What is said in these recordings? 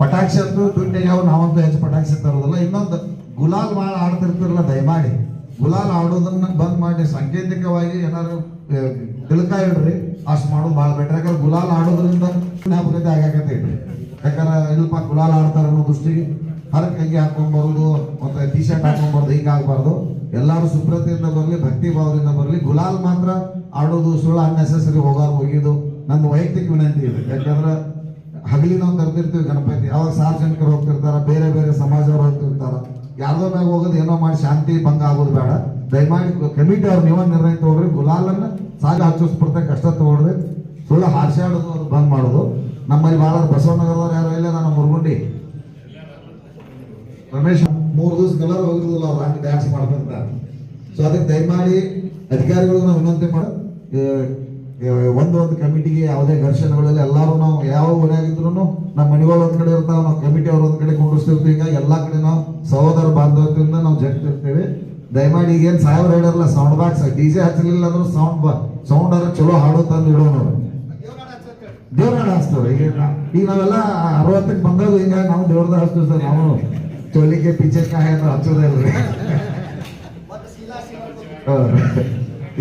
ಪಟಾಕ್ಷಿ ಅಂತೂ ದುಡ್ಡಿಗೆ ಅವು ನಾವಂತೂ ಹೆಚ್ಚು ಪಟಾಕ್ಷಿ ತರೋದಿಲ್ಲ. ಇನ್ನೊಂದು ಗುಲಾಲ್ ಭಾಳ ಆಡ್ತಿರ್ತಿರಲ್ಲ, ದಯಮಾಡಿ ಗುಲಾಲ್ ಆಡೋದನ್ನ ಬಂದ್ ಮಾಡಿ ಸಾಂಕೇತಿಕವಾಗಿ ಏನಾದ್ರು ತಿಳ್ಕ ಇಡ್ರಿ, ಅಷ್ಟು ಮಾಡೋದು ಭಾಳ ಬೆಟ್ರ್. ಯಾಕಂದ್ರೆ ಗುಲಾಲ್ ಆಡೋದ್ರಿಂದ ಜ್ಞಾಪಕತೆ ಆಗಾಕತ್ತೆ ಇಡ್ರಿ. ಯಾಕಂದ್ರೆ ಇಲ್ಪ ಗುಲಾಲ್ ಆಡ್ತಾರೆ ಅನ್ನೋ ದೃಷ್ಟಿಗೆ ಹರಕ್ ಅಂಗಿ ಹಾಕೊಂಡ್ಬರೋದು ಮತ್ತೆ ಟಿ ಶರ್ಟ್ ಹಾಕೊಂಡ್ಬಾರ್ದು, ಹೀಗಾಗಬಾರ್ದು. ಎಲ್ಲರೂ ಸುಪ್ರತೆಯಿಂದ ಬರಲಿ, ಭಕ್ತಿ ಭಾವದಿಂದ ಬರಲಿ. ಗುಲಾಲ್ ಮಾತ್ರ ಆಡೋದು ಸುಳ್ಳು ಅನ್ನೆಸೆಸರಿ ಹೋಗಿದ್ದು ನನ್ನ ವೈಯಕ್ತಿಕ ವಿನಂತಿ ಇದೆ. ಯಾಕಂದ್ರೆ ಹಗಲಿ ನಾವು ತರ್ತಿರ್ತೀವಿ ಗಣಪತಿ, ಯಾವಾಗ ಸಾರ್ವಜನಿಕರು ಹೋಗ್ತಿರ್ತಾರ, ಬೇರೆ ಬೇರೆ ಸಮಾಜದವ್ರು ಹೋಗ್ತಿರ್ತಾರ, ಯಾರ್ದೋ ಮ್ಯಾಗ ಹೋಗೋದು ಏನೋ ಮಾಡಿ ಶಾಂತಿ ಭಂಗ ಆಗೋದು ಬೇಡ. ದಯಮಾಡಿ ಕಮಿಟಿ ಅವ್ರು ನೀವ ನಿರ್ಣಯ ತಗೊಳ್ರಿ. ಗುಲಾಲನ್ನ ಸಾಗ ಹಚ್ಚಿಸ್ಬಿಡ್ತಾ ಕಷ್ಟ ತಗೊಳ್ರಿ. ಸುಳ್ಳು ಹಾರ್ಸಾಡೋದು ಅದು ಬಂದ್ ಮಾಡೋದು. ನಮ್ಮಲ್ಲಿ ಭಾಳ ಬಸವನಗರದವ್ರು ಯಾರು ಇಲ್ಲ, ನಾನು ಮುರುಗುಂಡಿ ರಮೇಶ್ 3 ದಿವಸ ಕಲರ್ ಹೋಗಿರೋದಿಲ್ಲ, ಅವ್ರು ಹಂಗೆ ಡ್ಯಾನ್ಸ್ ಮಾಡ್ಕೊಂತ. ಸೊ ಅದಕ್ಕೆ ದಯಮಾಡಿ ಅಧಿಕಾರಿಗಳಿಗೆ ನಾವು ವಿನಂತಿ ಮಾಡ, ಒಂದು ಕಮಿಟಿಗೆ ಯಾವುದೇ ಘರ್ಷಣೆಗಳಲ್ಲಿ ಎಲ್ಲರೂ ನಾವು ಯಾವ ಊರಾಗಿದ್ರು ನಮ್ಮ ಮನೆಗಳು ಒಂದ್ ಕಡೆ ಇರ್ತಾವ, ನಾವು ಕಮಿಟಿ ಅವ್ರು ಒಂದ್ ಕಡೆ ಕುಂಡಿಸ್ತಿರ್ತೀವಿ. ಈಗ ಎಲ್ಲಾ ಕಡೆ ನಾವು ಸಹೋದರ ಬಾಂಧವ್ಯದಿಂದ ನಾವು ಜಗ್ತಿರ್ತೇವೆ. ದಯಮಾಡಿ ಈಗೇನು ಸಾಹೇಬ್ರ ಹೇಳಿರಲ್ಲ, ಸೌಂಡ್ ಬಾಕ್ಸ್ ಡಿಜೆ ಹಚ್ಚಲಿಲ್ಲ ಅಂದ್ರೆ ಸೌಂಡ್ ಅರ ಚಲೋ ಹಾಡೋ ತಂದು ಇಡೋಣ, ದೇವ್ರಾಡ ಹಚ್ತೇವೆ. ಈಗ ನಾವೆಲ್ಲ 60ಕ್ಕೆ ಬಂದಾಗ ಹಿಂಗಾಗಿ ನಾವು ದೇವ್ರದ ಹಚ್ತೀವಿ ಸರ್. ನಾವು ಚೋಲಿಗೆ ಪಿಚ್ಚೆಕಾಯಿ ಅಂತ ಹಚ್ಚೋದೇ ಇಲ್ರಿ.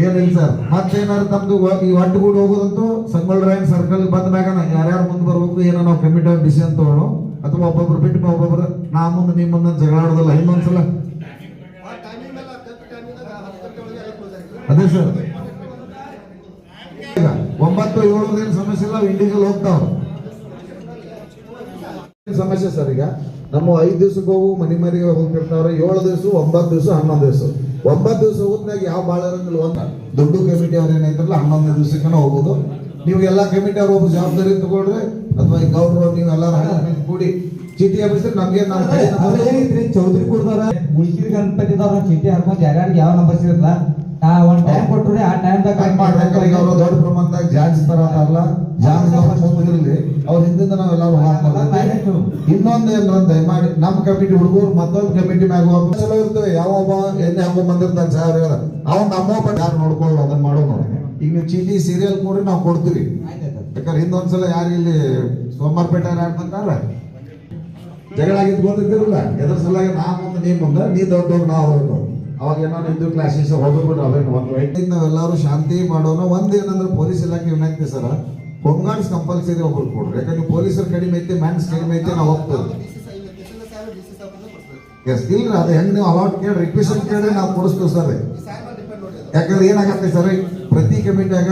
ಏನಿಲ್ಲ ಸರ್. ಮತ್ತೇನಾದ್ರು ತಮ್ದು ಈ ಒಟ್ಟುಗೂಡಿ ಹೋಗೋದಂತೂ ಸಂಗೊಳ್ರಾಯನ್ ಸರ್ಕಲ್ ಬಂದ ಮ್ಯಾಗ ಯಾರ್ಯಾರು ಮುಂದೆ ಬರ್ಬೇಕು ಏನೋ ನಾವು ಕಮಿಟಿ ಅವ್ರ ಡಿಸಿಷನ್ ತಗೊಳ್ಳೋ, ಅಥವಾ ಒಬ್ಬೊಬ್ರು ಬಿಟ್ಟು ಒಬ್ಬೊಬ್ರು ನಾ ಮುಂದೆ ನಿಮ್ಮ ಮುಂದೆ ಜಗಳ ಆಡೋದಲ್ಲ. ಇನ್ನೊಂದ್ಸಲ ಅದೇ ಸರ್, 9-7 ಏನು ಸಮಸ್ಯೆ ಇಲ್ಲ, ಇಂಡಿವಿಜುವಲ್ ಹೋಗ್ತಾವ ಸಮಸ್ಯೆ ಸರ್. ಈಗ ನಮ್ಮ 5 ದಿವ್ಸಕ್ಕೆ ಹೋಗು ಮನೆಗೆ ಹೋಗ್ತಿರ್ತಾವ್ರೆ, 7 ದಿವಸ 9 ದಿವಸ 11 ದಿವಸ 9 ದಿವಸ ಹೋದ್ನಾಗ ಯಾವ ಭಾಳ ಇರಂಗಿಲ್ಲ. ದೊಡ್ಡ ಕಮಿಟಿ ಅವ್ರು ಏನೈತ್ರಲ್ಲ 11 ದಿವಸಕ್ಕೆ ಹೋಗೋದು. ನೀವು ಎಲ್ಲಾ ಕಮಿಟಿ ಅವ್ರು ಒಬ್ಬ ಜವಾಬ್ದಾರಿ ತಗೊಳ್ರಿ, ಅಥವಾ ಈ ಗೌಡ್ರು ನೀವೆಲ್ಲ ಕೂಡಿ ಚೀಟಿ ಹಬ್ಬಿಸಿದ್ರೆ ನಮ್ಗೆ ಚೌಧರಿ ಕೊಡ್ತಾರ ಉಳ್ಕಿದ ಗಣಪತಿದವ್ರ ಚೀಟಿ ಹಾಕೊಂಡು ಯಾರ್ಯಾರಿಗೆ ಯಾವ ನಂಬರ್ ಸಿಗಲ್ಲ ಒಂದ್ ಟೈಮ್ ಕೊಟ್ರಿ, ಆ ಟೈಮ್ ಮಾಡ್ಬೇಕಲ್ಲ. ಈಗ ಅವರು ದೊಡ್ಡ ಪ್ರಮಾಣದಾಗ ಜಾನ್ಸ್ ತರಲ್ಲ, ಜಾನ್ಸ್ ಮುಂದಿರಲಿ, ಅವ್ರ ಹಿಂದಿಂದ ನಾವೆಲ್ಲರೂ ಹಾಕ್ಬಾರ್ದು. ಇನ್ನೊಂದು ಏನಂತ ದಯಮಾಡಿ ನಮ್ಮ ಕಮಿಟಿ ಹುಡುಗರು ಮತ್ತೊಂದು ಕಮಿಟಿ ಮ್ಯಾಗ ಚಲೋ ಇರ್ತವೆ. ಯಾವೊಬ್ಬ ಎಣ್ಣೆ ಹಾಕೊಂಡ್ ಬಂದಿರ್ತಾನೆ ಸಾಹೇಬ್ರ, ಅವ್ನು ನಮ್ಮೊಬ್ಬ ಯಾರು ನೋಡ್ಕೊಳ್ಳೋ ಅದನ್ನ ಮಾಡೋದು. ಈಗ ನೀವು ಚೀಟಿ ಸೀರಿಯಲ್ ಕೊಡ್ರಿ, ನಾವು ಕೊಡ್ತೀವಿ. ಯಾಕಂದ್ರೆ ಹಿಂದೊಂದ್ಸಲ ಯಾರು ಇಲ್ಲಿ ಸೋಮವಾರಪೇಟೆ ಯಾರು ಬಂದಾರ ಜಗಳ ಆಗಿದ್ದು ಬಂದಿದ್ದಿರಲ್ಲ, ಎದ್ರ ಸಲಾಗಿ ನಾ ಮುಂದೆ ನೀ ಮುಂದೆ, ನೀ ದೊಡ್ಡವ್ರು ನಾವು ಹೊರಟು, ಅವಾಗ ಏನೋ ನಿಂದು ಕ್ಲಾಸಸ್ ಹೋಗ್ಬಿಟ್ಟು ಅವೇನು ಒಂದು ವೈದ್ಯ ನಾವೆಲ್ಲರೂ ಶಾಂತಿ ಮಾಡೋಣ. ಒಂದೇನಂದ್ರೆ ಪೊಲೀಸ್ ಇಲಾಖೆ ವಿನಂತಿ ಸರ, ಹೋಮ್ ಗಾರ್ಡ್ಸ್ ಕಂಪಲ್ಸರಿ ಒಬ್ರು ಕೊಡ್ರಿ. ಯಾಕಂದ್ರೆ ನೀವು ಪೊಲೀಸರು ಕಡಿಮೆ ಐತಿ, ಮ್ಯಾನ್ಸ್ ಕಡಿಮೆ ಐತಿ, ನಾವು ಹೋಗ್ತೇವೆ. ಎಸ್ ಇಲ್ರಿ, ಅದು ಹೆಂಗೆ ನೀವು ಅಲಾಟ್ ಕೇಳಿ ರಿಕ್ವೆಷನ್ ಕೇಳಿ ನಾವು ಕೊಡಿಸ್ತೇವೆ ಸರ್. ಯಾಕಂದ್ರೆ ಏನಾಗತ್ತೆ ಸರ್, ಪ್ರತಿ ಕಮಿಟಿಯಾಗ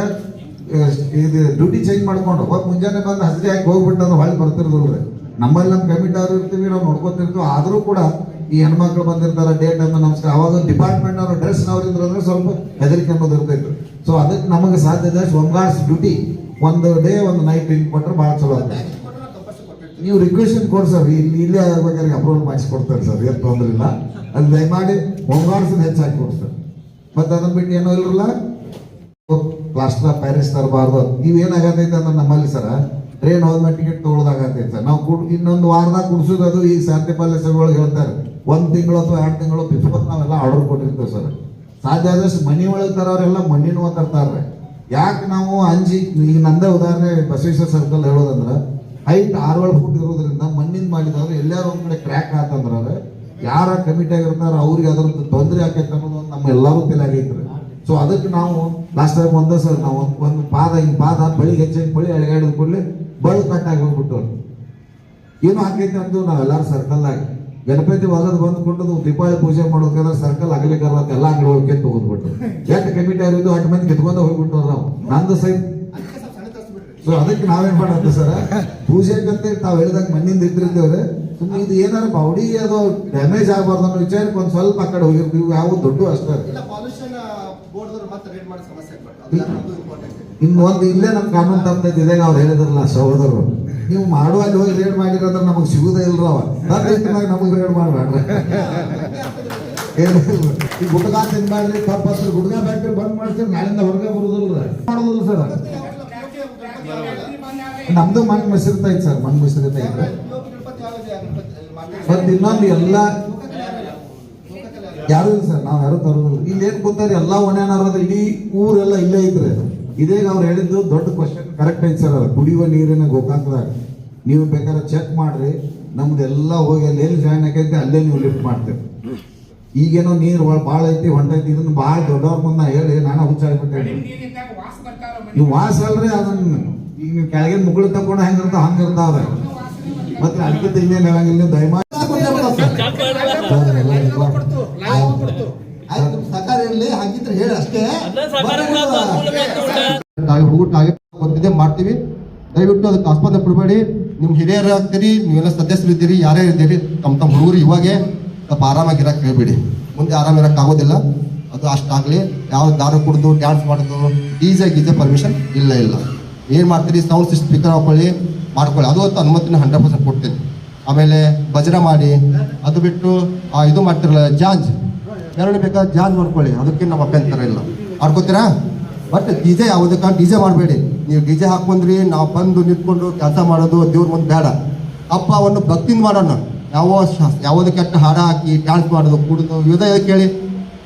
ಇದು ಡ್ಯೂಟಿ ಚೇಂಜ್ ಮಾಡ್ಕೊಂಡು ಹೋಗಿ ಮುಂಜಾನೆ ಬಂದು ಹಸಿರಿ ಹಾಕಿ ಹೋಗ್ಬಿಟ್ಟು ಅಂದ್ರೆ ಹೊಳ್ಳಿ ಬರ್ತಿರೋದಿಲ್ರಿ. ನಮ್ಮಲ್ಲಿ ನಮ್ಮ ಕಮಿಟಿ ಅವ್ರು ಇರ್ತೀವಿ, ನಾವು ನೋಡ್ಕೊತಿರ್ತೀವಿ. ಆದರೂ ಕೂಡ ಈ ಹೆಣ್ಮಕ್ಳು ಬಂದಿರ್ತಾರೆ ಡೇಟ್ ಅಂತ ನಮಸ್ಕಾರ, ಅವಾಗ ಡಿಪಾರ್ಟ್ಮೆಂಟ್ ಅವ್ರ ಡ್ರೆಸ್ ನಾವ್ರಿದ್ರು ಅಂದ್ರೆ ಸ್ವಲ್ಪ ಹೆದರಿಕೆ ಅನ್ನೋದು ಇರ್ತೈತೆ. ಸೊ ಅದಕ್ಕೆ ನಮಗೆ ಸಾಧ್ಯತೆ ಹೋಮ್ ಗಾರ್ಡ್ಸ್ ಡ್ಯೂಟಿ ಒಂದು ಡೇ ಒಂದು ನೈಟ್ ಹಿಂಗೆ ಕೊಟ್ಟರೆ ಭಾಳ ಚಲೋ ಆಗ್ತದೆ. ನೀವು ರಿಕ್ವೆಷನ್ ಕೊಡ್ಸರ್ ಇಲ್ಲೇ ಆಗ್ಬೇಕಾದ್ರೆ ಅಪ್ರೂವಲ್ ಮಾಡಿಸ್ಕೊಡ್ತಾರೆ ಸರ್, ಏನು ತೊಂದ್ರೆ ಇಲ್ಲ. ಅದು ದಯಮಾಡಿ ಹೋಮ್ ಗಾರ್ಡ್ಸ್ ಹೆಚ್ಚಾಗಿ ಕೊಡ್ತಾರೆ. ಮತ್ತೆ ಅದನ್ನ ಬಿಟ್ಟು ಏನೋ ಇಲ್ರಲ್ಲ, ಪ್ಲಾಸ್ಟರ್ ಆಫ್ ಪ್ಯಾರಿಸ್ ತರಬಾರ್ದು. ನೀವೇನಾಗತೈತೆ ಅಂದ್ರೆ ನಮ್ಮಲ್ಲಿ ಸರ ಟ್ರೈನ್ ಹೋದ್ಮೇಲೆ ಟಿಕೆಟ್ ತೊಗೊಳೋದಾಗತ್ತೈತೆ ಸರ್. ನಾವು ಇನ್ನೊಂದು ವಾರದಾಗ ಕುಡಿಸೋದು, ಅದು ಈಗ ಶಾಂತಿ ಪಾಲಸೆಗಳು ಹೇಳ್ತಾರೆ 1 ತಿಂಗಳು ಅಥವಾ 2 ತಿಂಗಳು ಬಿಫೋರ್ ನಾವೆಲ್ಲ ಆರ್ಡರ್ ಕೊಟ್ಟಿರ್ತೇವೆ ಸರ್. ಸಾಧ್ಯ ಆದಷ್ಟು ಮನೆ ಒಳಗೆ ತರೋರೆಲ್ಲ ಮಣ್ಣಿನ ತರ್ತಾರೆ. ಯಾಕೆ ನಾವು ಅಂಜಿ, ಈಗ ನಂದೇ ಉದಾಹರಣೆ ಬಸವೇಶ್ವರ ಸರ್ಕಲ್ ಹೇಳೋದಂದ್ರೆ ಹೈಟ್ 6-7 ಫೂಟ್ ಇರೋದ್ರಿಂದ ಮಣ್ಣಿನ ಮಾಡಿದವ್ರು ಎಲ್ಲಾರು ಒಂದ್ ಕಡೆ ಕ್ರ್ಯಾಕ್ ಆತಂದ್ರೆ ಯಾರ ಕಮಿಟಿ ಆಗಿರ್ತಾರ ಅವ್ರಿಗೆ ಅದ್ರದ್ದು ತೊಂದರೆ ಆಕೈತೆ ಅನ್ನೋದು ನಮ್ಮ ಎಲ್ಲರೂ ತಲೆಯಾಗೈತ್ರಿ. ಸೊ ಅದಕ್ಕೆ ನಾವು ಲಾಸ್ಟ್ ಟೈಮ್ ಒಂದೇ ಸರ್ ನಾವು ಒಂದು ಪಾದ ಬಳಿಗೆ ಹೆಚ್ಚಾಗಿ ಬಳಿ ಅಳಗಾಡಿದ ಕೂಡಲೇ ಬಳ್ಳು ಕಟ್ಟಾಗಿ ಹೋಗ್ಬಿಟ್ಟು ಏನು ಹಾಕೈತೆ ಅಂದು ನಾವೆಲ್ಲರೂ ಸರ್ಕಲ್ನಾಗ ಗಣಪತಿ ಹೊಲದ ಬಂದ್ಕೊಂಡು ದೀಪಾವಳಿ ಪೂಜೆ ಮಾಡೋಕಂದ್ರೆ ಸರ್ಕಲ್ ಅಗಲಿಕರ ಎಲ್ಲ ಅಂಗಡಿ ಹೋಗಿ ಹೋಗ್ಬಿಟ್ಟು ಎಷ್ಟು ಕಮಿಟಿ ಆಗಿದ್ದು 8 ಮಂದಿ ಕಿತ್ಕೊಂಡು ಹೋಗ್ಬಿಟ್ಟು ನಾವು ನಂದು ಸೈಡ್. ಸೊ ಅದಕ್ಕೆ ನಾವೇನ್ ಮಾಡತ್ತೆ ಸರ್, ಪೂಜೆಗಂತ ತಾವ್ ಹೇಳಿದಾಗ ಮಣ್ಣಿಂದ ಇಟ್ಟಿರ್ತೇವ್ರೆ. ಸುಮ್ಮನೆ ಇದು ಏನಾರ ಬಾಡಿ ಅದು ಡ್ಯಾಮೇಜ್ ಆಗಬಾರ್ದು ಅನ್ನೋ ವಿಚಾರಕ್ಕೆ ಒಂದ್ ಸ್ವಲ್ಪ ಆ ಕಡೆ ಹೋಗಿರ್ತೀವಿ. ಯಾವ ದೊಡ್ಡ ಅಷ್ಟೇ. ಇನ್ನೊಂದು ಇಲ್ಲೇ ನಮ್ ಕಾನೂನು ತಪ್ಪೈತಿ, ಇದಾಗ ಅವ್ರು ಹೇಳಿದ್ರಲ್ಲ ಸಹೋದರರು, ನೀವು ಮಾಡುವ ಅಲ್ಲಿ ಹೋಗಿ ರೇಡ್ ಮಾಡಿರೋದ್ರೆ ನಮಗೆ ಸಿಗುದೇ ಇಲ್ರವ, ನಮಗೆ ರೇಡ್ ಮಾಡ್ಬೇಡ್ರಿ. ಈ ಗುಡ್ಗ ತಿಂದ್ ಮಾಡ್ರಿ, ತಪ್ಪತ್ರ ಗುಡ್ಗ ಫ್ಯಾಕ್ಟ್ರಿ ಬಂದ್ ಮಾಡ್ತೀರಿ, ನಾಳಿಂದ ಹೊರಗೆ ಬರುದಿಲ್ಲ ಮಾಡೋದಿಲ್ಲ ಸರ್. ನಮ್ದು ಮಣ್ಣು ಮಿಸಿರ್ತೈತೆ ಸರ್, ಮಣ್ಣು ಮಿಸಿರ್ತೈತೆ. ಮತ್ತೆ ಇನ್ನೊಂದು ಎಲ್ಲ ಯಾರು ಇಲ್ಲ ಸರ್, ನಾವು ಯಾರು ತರೋದಿಲ್ಲ. ಇಲ್ಲಿ ಏನ್ ಗೊತ್ತಾರೆ, ಎಲ್ಲಾ ಒಣೆನಾರದ ಇಡೀ ಊರೆಲ್ಲ ಇಲ್ಲೇ ಇದ್ರೆ. ಇದೇಗ ಅವ್ರು ಹೇಳಿದ್ದು ದೊಡ್ಡ ಕ್ವಶನ್ ಕರೆಕ್ಟ್ ಐತೆ ಸರ್. ಅದು ಕುಡಿಯುವ ನೀರಿನ ಗೋಕಾಕದಾಗ ನೀವು ಬೇಕಾದ್ರೆ ಚೆಕ್ ಮಾಡ್ರಿ, ನಮ್ದೆಲ್ಲ ಹೋಗಿ ಅಲ್ಲಿ ಎಲ್ಲಿ ಜಾಯಿನ್ ಆಗೈತೆ ಅಲ್ಲೇ ನೀವು ಲಿಫ್ಟ್ ಮಾಡ್ತೀರಿ. ಈಗೇನೋ ನೀರು ಭಾಳ ಐತಿ ಹೊಂಟೈತಿ, ಇದನ್ನ ಭಾಳ ದೊಡ್ಡವ್ರ ಮುಂದೆ ಹೇಳಿ ನಾನು ಹುಚ್ಚಾಗ್ಬಿಟ್ಟೆ. ನೀವು ವಾಸ ಅಲ್ರಿ, ಅದನ್ನ ಈಗ ನೀವು ಕೆಳಗಿನ ಮುಗುಳು ತಗೊಂಡು ಹೆಂಗಿರ್ತಾವ ಹಂಗಿರ್ತಾವ. ಮತ್ತೆ ಅದಕ್ಕಿಂತ ಇನ್ನೇನು ಹೇಳಂಗಿಲ್ಲ. ದಯಮಾಡಿ ಸರ್ಕಾರ ಇರಲಿ, ಹಾಗಿದ್ರೆ ಹೇಳಿ ಅಷ್ಟೇ. ಹುಡುಗ ಮಾಡ್ತೀವಿ, ದಯವಿಟ್ಟು ಅದಕ್ಕೆ ಆಸ್ಪದ ಕೊಡಬೇಡಿ. ನಿಮ್ ಹಿರಿಯರು ಆಗ್ತೀರಿ, ನೀವೆಲ್ಲ ಸದಸ್ಯರು ಇದ್ದೀರಿ, ಯಾರೇ ಇದ್ದೀರಿ, ತಮ್ಮ ಹುಡುಗರು ಇವಾಗೆ ಸ್ವಲ್ಪ ಆರಾಮಾಗಿರಕ್ಕೆ ಹೇಳ್ಬೇಡಿ. ಮುಂದೆ ಆರಾಮಿರಕ್ಕೆ ಆಗೋದಿಲ್ಲ. ಅದು ಅಷ್ಟಾಗ್ಲಿ. ಯಾವ ದಾರು ಕುಡಿದು ಡ್ಯಾನ್ಸ್ ಮಾಡೋದು, ಗೀಜೆ ಪರ್ಮಿಷನ್ ಇಲ್ಲ. ಏನ್ ಮಾಡ್ತೀರಿ, ಸೌಂಡ್ ಸ್ಪೀಕರ್ ಹಾಕೊಳ್ಳಿ, ಮಾಡ್ಕೊಳ್ಳಿ. ಅದು ಅನುಮತಿನ 100% ಕೊಡ್ತೀನಿ. ಆಮೇಲೆ ಭಜನ ಮಾಡಿ, ಅದು ಬಿಟ್ಟು ಇದು ಮಾಡ್ತಿರಲ್ಲ ಜಾಂಜ್, ಎರಡು ಬೇಕಾದ ಜಾಂಜ್ ಮಾಡ್ಕೊಳ್ಳಿ, ಅದಕ್ಕೆ ನಮ್ಮ ಅಭ್ಯಂತರ ಇಲ್ಲ. ಆಡ್ಕೋತೀರಾ? ಬಟ್ ಡಿಜೆ ಯಾವುದಕ್ಕೆ ಡಿಜೆ ಮಾಡಬೇಡಿ. ನೀವು ಡಿಜೆ ಹಾಕೊಂಡ್ರಿ, ನಾವು ಬಂದು ನಿಂತ್ಕೊಂಡು ಕೆಲಸ ಮಾಡೋದು ದೇವ್ರ ಮುಂದೆ ಬೇಡ. ಅಪ್ಪ ಒಂದು ಭಕ್ತಿಯಿಂದ ಮಾಡೋಣ. ಯಾವುದಕ್ಕೆ ಕೆಟ್ಟ ಹಾಡ ಹಾಕಿ ಡ್ಯಾನ್ಸ್ ಮಾಡೋದು, ಕುಡಿದು ಇವುದೇ ಕೇಳಿ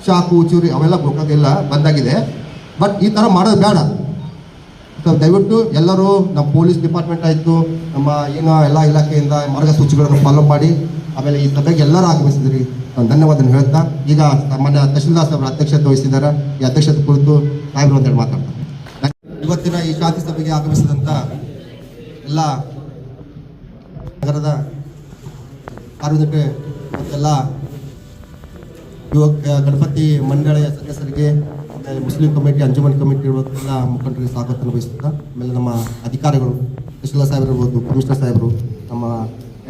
ಶಾಕು ಚೂರಿ ಅವೆಲ್ಲ ಗೋಕಾಗಿಲ್ಲ, ಬಂದಾಗಿದೆ. ಬಟ್ ಈ ಥರ ಮಾಡೋದು ಬೇಡ. ಸೊ ದಯವಿಟ್ಟು ಎಲ್ಲರೂ ನಮ್ಮ ಪೊಲೀಸ್ ಡಿಪಾರ್ಟ್ಮೆಂಟ್ ಆಯಿತು, ನಮ್ಮ ಏನೋ ಎಲ್ಲ ಇಲಾಖೆಯಿಂದ ಮಾರ್ಗಸೂಚಿಗಳನ್ನು ಫಾಲೋ ಮಾಡಿ ಆಮೇಲೆ ಈ ಸಭೆಗೆ ಎಲ್ಲರೂ ಆಗಮಿಸಿದ್ರಿ. ನಾನು ಧನ್ಯವಾದ ಹೇಳ್ತಾ, ಈಗ ಸಾಮಾನ್ಯ ತಹಶೀಲ್ದಾರ್ ಸಾಹೇಬ್ರ ಅಧ್ಯಕ್ಷತೆ ವಹಿಸಿದ್ದಾರೆ. ಈ ಅಧ್ಯಕ್ಷತೆ ಕುರಿತು ಸಾಹೇಬ್ರು ಅಂತೇಳಿ ಮಾತಾಡ್ತಾರೆ. ಇವತ್ತಿನ ಈ ಶಾಂತಿ ಸಭೆಗೆ ಆಗಮಿಸಿದಂಥ ಎಲ್ಲ ನಗರದ ಸಾರ್ವಜನಿಕ ಮತ್ತೆಲ್ಲ ಗಣಪತಿ ಮಂಡಳಿಯ ಸದಸ್ಯರಿಗೆ, ಆಮೇಲೆ ಮುಸ್ಲಿಂ ಕಮಿಟಿ, ಅಂಜುಮನ್ ಕಮಿಟಿ ಇರುವಂಥ ಮುಖಂಡರಿಗೆ ಸ್ವಾಗತ ಬಯಸುತ್ತಾ, ಆಮೇಲೆ ನಮ್ಮ ಅಧಿಕಾರಿಗಳು, ತಹಶೀಲ್ದಾರ್ ಸಾಹೇಬರು ಇರ್ಬೋದು, ಕಮಿಷನರ್ ಸಾಹೇಬರು, ನಮ್ಮ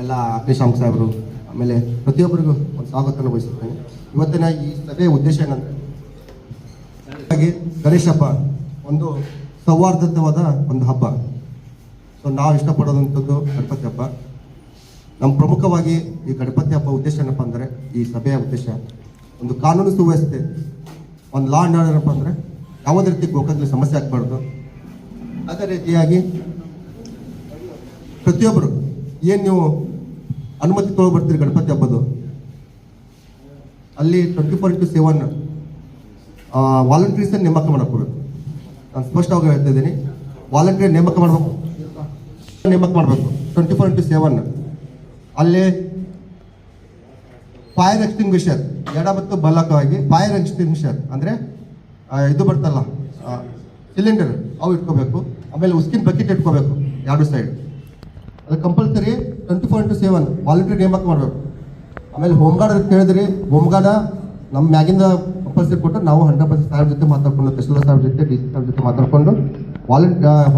ಎಲ್ಲ ಅಗ್ನಿಶಾಮಕ ಸಾಹೇಬರು, ಆಮೇಲೆ ಪ್ರತಿಯೊಬ್ಬರಿಗೂ ಒಂದು ಸ್ವಾಗತವನ್ನು ಬಯಸುತ್ತೇನೆ. ಇವತ್ತಿನ ಈ ಸಭೆಯ ಉದ್ದೇಶ ಏನಂತ, ಗಣೇಶ ಹಬ್ಬ ಒಂದು ಸೌಹಾರ್ದಯುತವಾದ ಒಂದು ಹಬ್ಬ. ಸೊ ನಾವು ಇಷ್ಟಪಡೋದಂಥದ್ದು ಗಣಪತಿ ಹಬ್ಬ. ನಮ್ಮ ಪ್ರಮುಖವಾಗಿ ಈ ಗಣಪತಿ ಹಬ್ಬ ಉದ್ದೇಶ ಏನಪ್ಪ ಅಂದರೆ, ಈ ಸಭೆಯ ಉದ್ದೇಶ ಒಂದು ಕಾನೂನು ಸುವ್ಯವಸ್ಥೆ, ಒಂದು ಲಾ ಆ್ಯಂಡ್ ಆರ್ಡರ್ ಏನಪ್ಪ ಅಂದರೆ ಯಾವುದೇ ರೀತಿ ಗೋಕಾಕಲ್ಲಿ ಸಮಸ್ಯೆ ಆಗಬಾರ್ದು. ಅದೇ ರೀತಿಯಾಗಿ ಪ್ರತಿಯೊಬ್ಬರು ಏನು ನೀವು ಅನುಮತಿ ತೊಗೊಬರ್ತೀರಿ ಗಣಪತಿ ಹಬ್ಬದು, ಅಲ್ಲಿ 24/7 ವಾಲಂಟ್ರೀಸನ್ನು ನೇಮಕ ಮಾಡ್ಕೋಬೇಕು. ನಾನು ಸ್ಪಷ್ಟವಾಗಿ ಹೇಳ್ತಾ ಇದ್ದೀನಿ, ವಾಲಂಟ್ರಿ ನೇಮಕ ಮಾಡಬೇಕು 24/7. ಅಲ್ಲಿ ಫೈರ್ ಎಕ್ಸ್ಟಿಂಗ್ವಿಷರ್ ಎಡ ಮತ್ತು ಬಲಕವಾಗಿ ಫೈರ್ ಎಕ್ಸ್ಟಿಂಗ್ವಿಷರ್ ಅಂದರೆ ಇದು ಬರ್ತಲ್ಲ ಸಿಲಿಂಡರ್, ಅವು ಇಟ್ಕೋಬೇಕು. ಆಮೇಲೆ ಉಸ್ಕಿನ ಬಕೆಟ್ ಇಟ್ಕೋಬೇಕು ಎರಡು ಸೈಡ್. ಅದು ಕಂಪಲ್ಸರಿ 24/7 ವಾಲಂಟ್ರಿ ನೇಮಕ ಮಾಡಬೇಕು. ಆಮೇಲೆ ಹೋಮ್ ಗಾರ್ಡ್ ಅಂತ ಹೇಳಿದ್ರಿ, ಹೋಮ್ ಗಾರ್ಡ ನಮ್ಮ ಮ್ಯಾಗಿಂದ ಕಂಪಲ್ಸರಿ ಕೊಟ್ಟು ನಾವು 100% ಸಾಹೇಬ್ ಜೊತೆ ಮಾತಾಡ್ಕೊಂಡು, ತಹಶೀಲ್ದಾರ್ ಸಾಹೇಬ್ ಜೊತೆ, ಡಿ ಸಿ ಸಾಹೇಬ್ ಜೊತೆ ಮಾತಾಡ್ಕೊಂಡು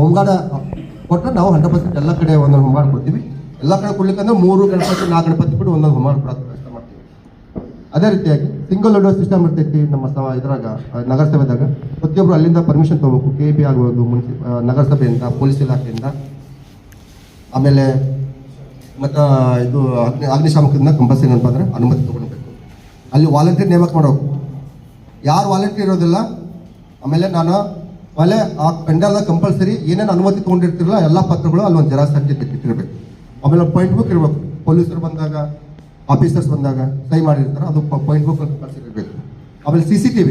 ಹೋಮ್ ಗಾರ್ಡ್ ಕೊಟ್ಟರೆ ನಾವು 100% ಎಲ್ಲ ಕಡೆ ಒಂದೊಂದು ಹೋಮ್ ಗಾರ್ಡ್ ಕೊಡ್ತೀವಿ. ಎಲ್ಲ ಕಡೆ ಕೊಡ್ಲಿಕ್ಕಂದ್ರೆ 3 ಗಣಪತಿ 4 ಗಣಪತಿ ಬಿಟ್ಟು ಒಂದೊಂದು ಹೋಮ್ ಗಾರ್ಡ್ ಕೊಡೋದು ಪ್ರಯತ್ನ ಮಾಡ್ತೀವಿ. ಅದೇ ರೀತಿಯಾಗಿ ಸಿಂಗಲ್ ವಿಂಡೋ ಸಿಸ್ಟಮ್ ಇರ್ತೈತಿ ನಮ್ಮ ಇದ್ರಾಗ ನಗರಸಭೆದಾಗ. ಪ್ರತಿಯೊಬ್ಬರು ಅಲ್ಲಿಂದ ಪರ್ಮಿಷನ್ ತೊಗೋಬೇಕು, KP ಆಗ್ಬೋದು, ನಗರಸಭೆಯಿಂದ, ಪೊಲೀಸ್ ಇಲಾಖೆಯಿಂದ, ಆಮೇಲೆ ಮತ್ತು ಇದು ಅಗ್ನಿಶಾಮಕದಿಂದ ಕಂಪಲ್ಸರಿ ಏನಪ್ಪ ಅಂದರೆ ಅನುಮತಿ ತೊಗೊಳ್ಬೇಕು. ಅಲ್ಲಿ ವಾಲಂಟ್ರಿ ನೇಮಕ ಮಾಡಬೇಕು. ಯಾರು ವಾಲಂಟ್ರಿ ಇರೋದಿಲ್ಲ, ಆಮೇಲೆ ಆ ಪೆಂಡಲ್ನ ಕಂಪಲ್ಸರಿ ಏನೇನು ಅನುಮತಿ ತೊಗೊಂಡಿರ್ತಿರಲ್ಲ ಎಲ್ಲ ಪತ್ರಗಳು ಅಲ್ಲಿ ಒಂದು ಜೆರಾಕ್ಸ್ ಸರ್ಟಿಫಿಕೇಟ್ ಇಟ್ಟಿರಬೇಕು. ಆಮೇಲೆ ಪಾಯಿಂಟ್ ಬುಕ್ ಇರಬೇಕು. ಪೊಲೀಸರು ಬಂದಾಗ, ಆಫೀಸರ್ಸ್ ಬಂದಾಗ ಸಹಿ ಮಾಡಿರ್ತಾರೆ, ಅದು ಪಾಯಿಂಟ್ ಬುಕ್ ಕಂಪಲ್ಸರಿ ಇರಬೇಕು. ಆಮೇಲೆ CCTV,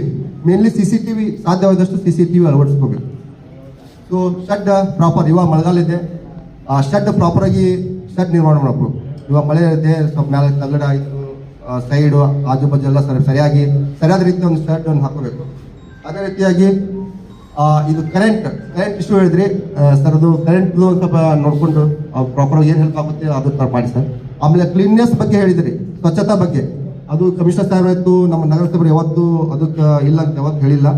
ಮೇನ್ಲಿ CCTV ಸಾಧ್ಯವಾದಷ್ಟು CCTV ಅಳವಡಿಸ್ಕೋಬೇಕು. ಸೊ ಶೆಡ್ ಪ್ರಾಪರ್, ಇವಾಗ ಮಳೆಗಾಲ ಇದೆ, ಆ ಶೆಡ್ ಪ್ರಾಪರಾಗಿ ಶೆಡ್ ನಿರ್ಮಾಣ ಮಾಡಬೇಕು. ಇವಾಗ ಮಳೆ ಇದೆ, ಸ್ವಲ್ಪ ಮೇಲೆ ತಗಡ ಆಯಿತು, ಸೈಡು ಆಜು ಬಾಜು ಎಲ್ಲ ಸರಿಯಾದ ರೀತಿ ಒಂದು ಶೆಡ್ ಅನ್ನು ಹಾಕೋಬೇಕು. ಅದೇ ರೀತಿಯಾಗಿ ಇದು ಕರೆಂಟ್ ಇಶ್ಯೂ ಹೇಳಿದ್ರಿ ಸರ್, ಅದು ಕರೆಂಟ್ದು ಸ್ವಲ್ಪ ನೋಡಿಕೊಂಡು ಪ್ರಾಪರಾಗಿ ಏನು ಹೆಲ್ಪ್ ಆಗುತ್ತೆ ಅದು ಥರ ಮಾಡಿ ಸರ್. ಆಮೇಲೆ ಕ್ಲೀನ್ನೆಸ್ ಬಗ್ಗೆ ಹೇಳಿದ್ರಿ, ಸ್ವಚ್ಛತಾ ಬಗ್ಗೆ, ಅದು ಕಮಿಷನರ್ ಸಾಹೇಬ್ ಆಯಿತು, ನಮ್ಮ ನಗರಸಭೆ ಯಾವತ್ತೂ ಅದಕ್ಕೆ ಇಲ್ಲ ಅಂತ ಯಾವತ್ತು ಹೇಳಿಲ್ಲ.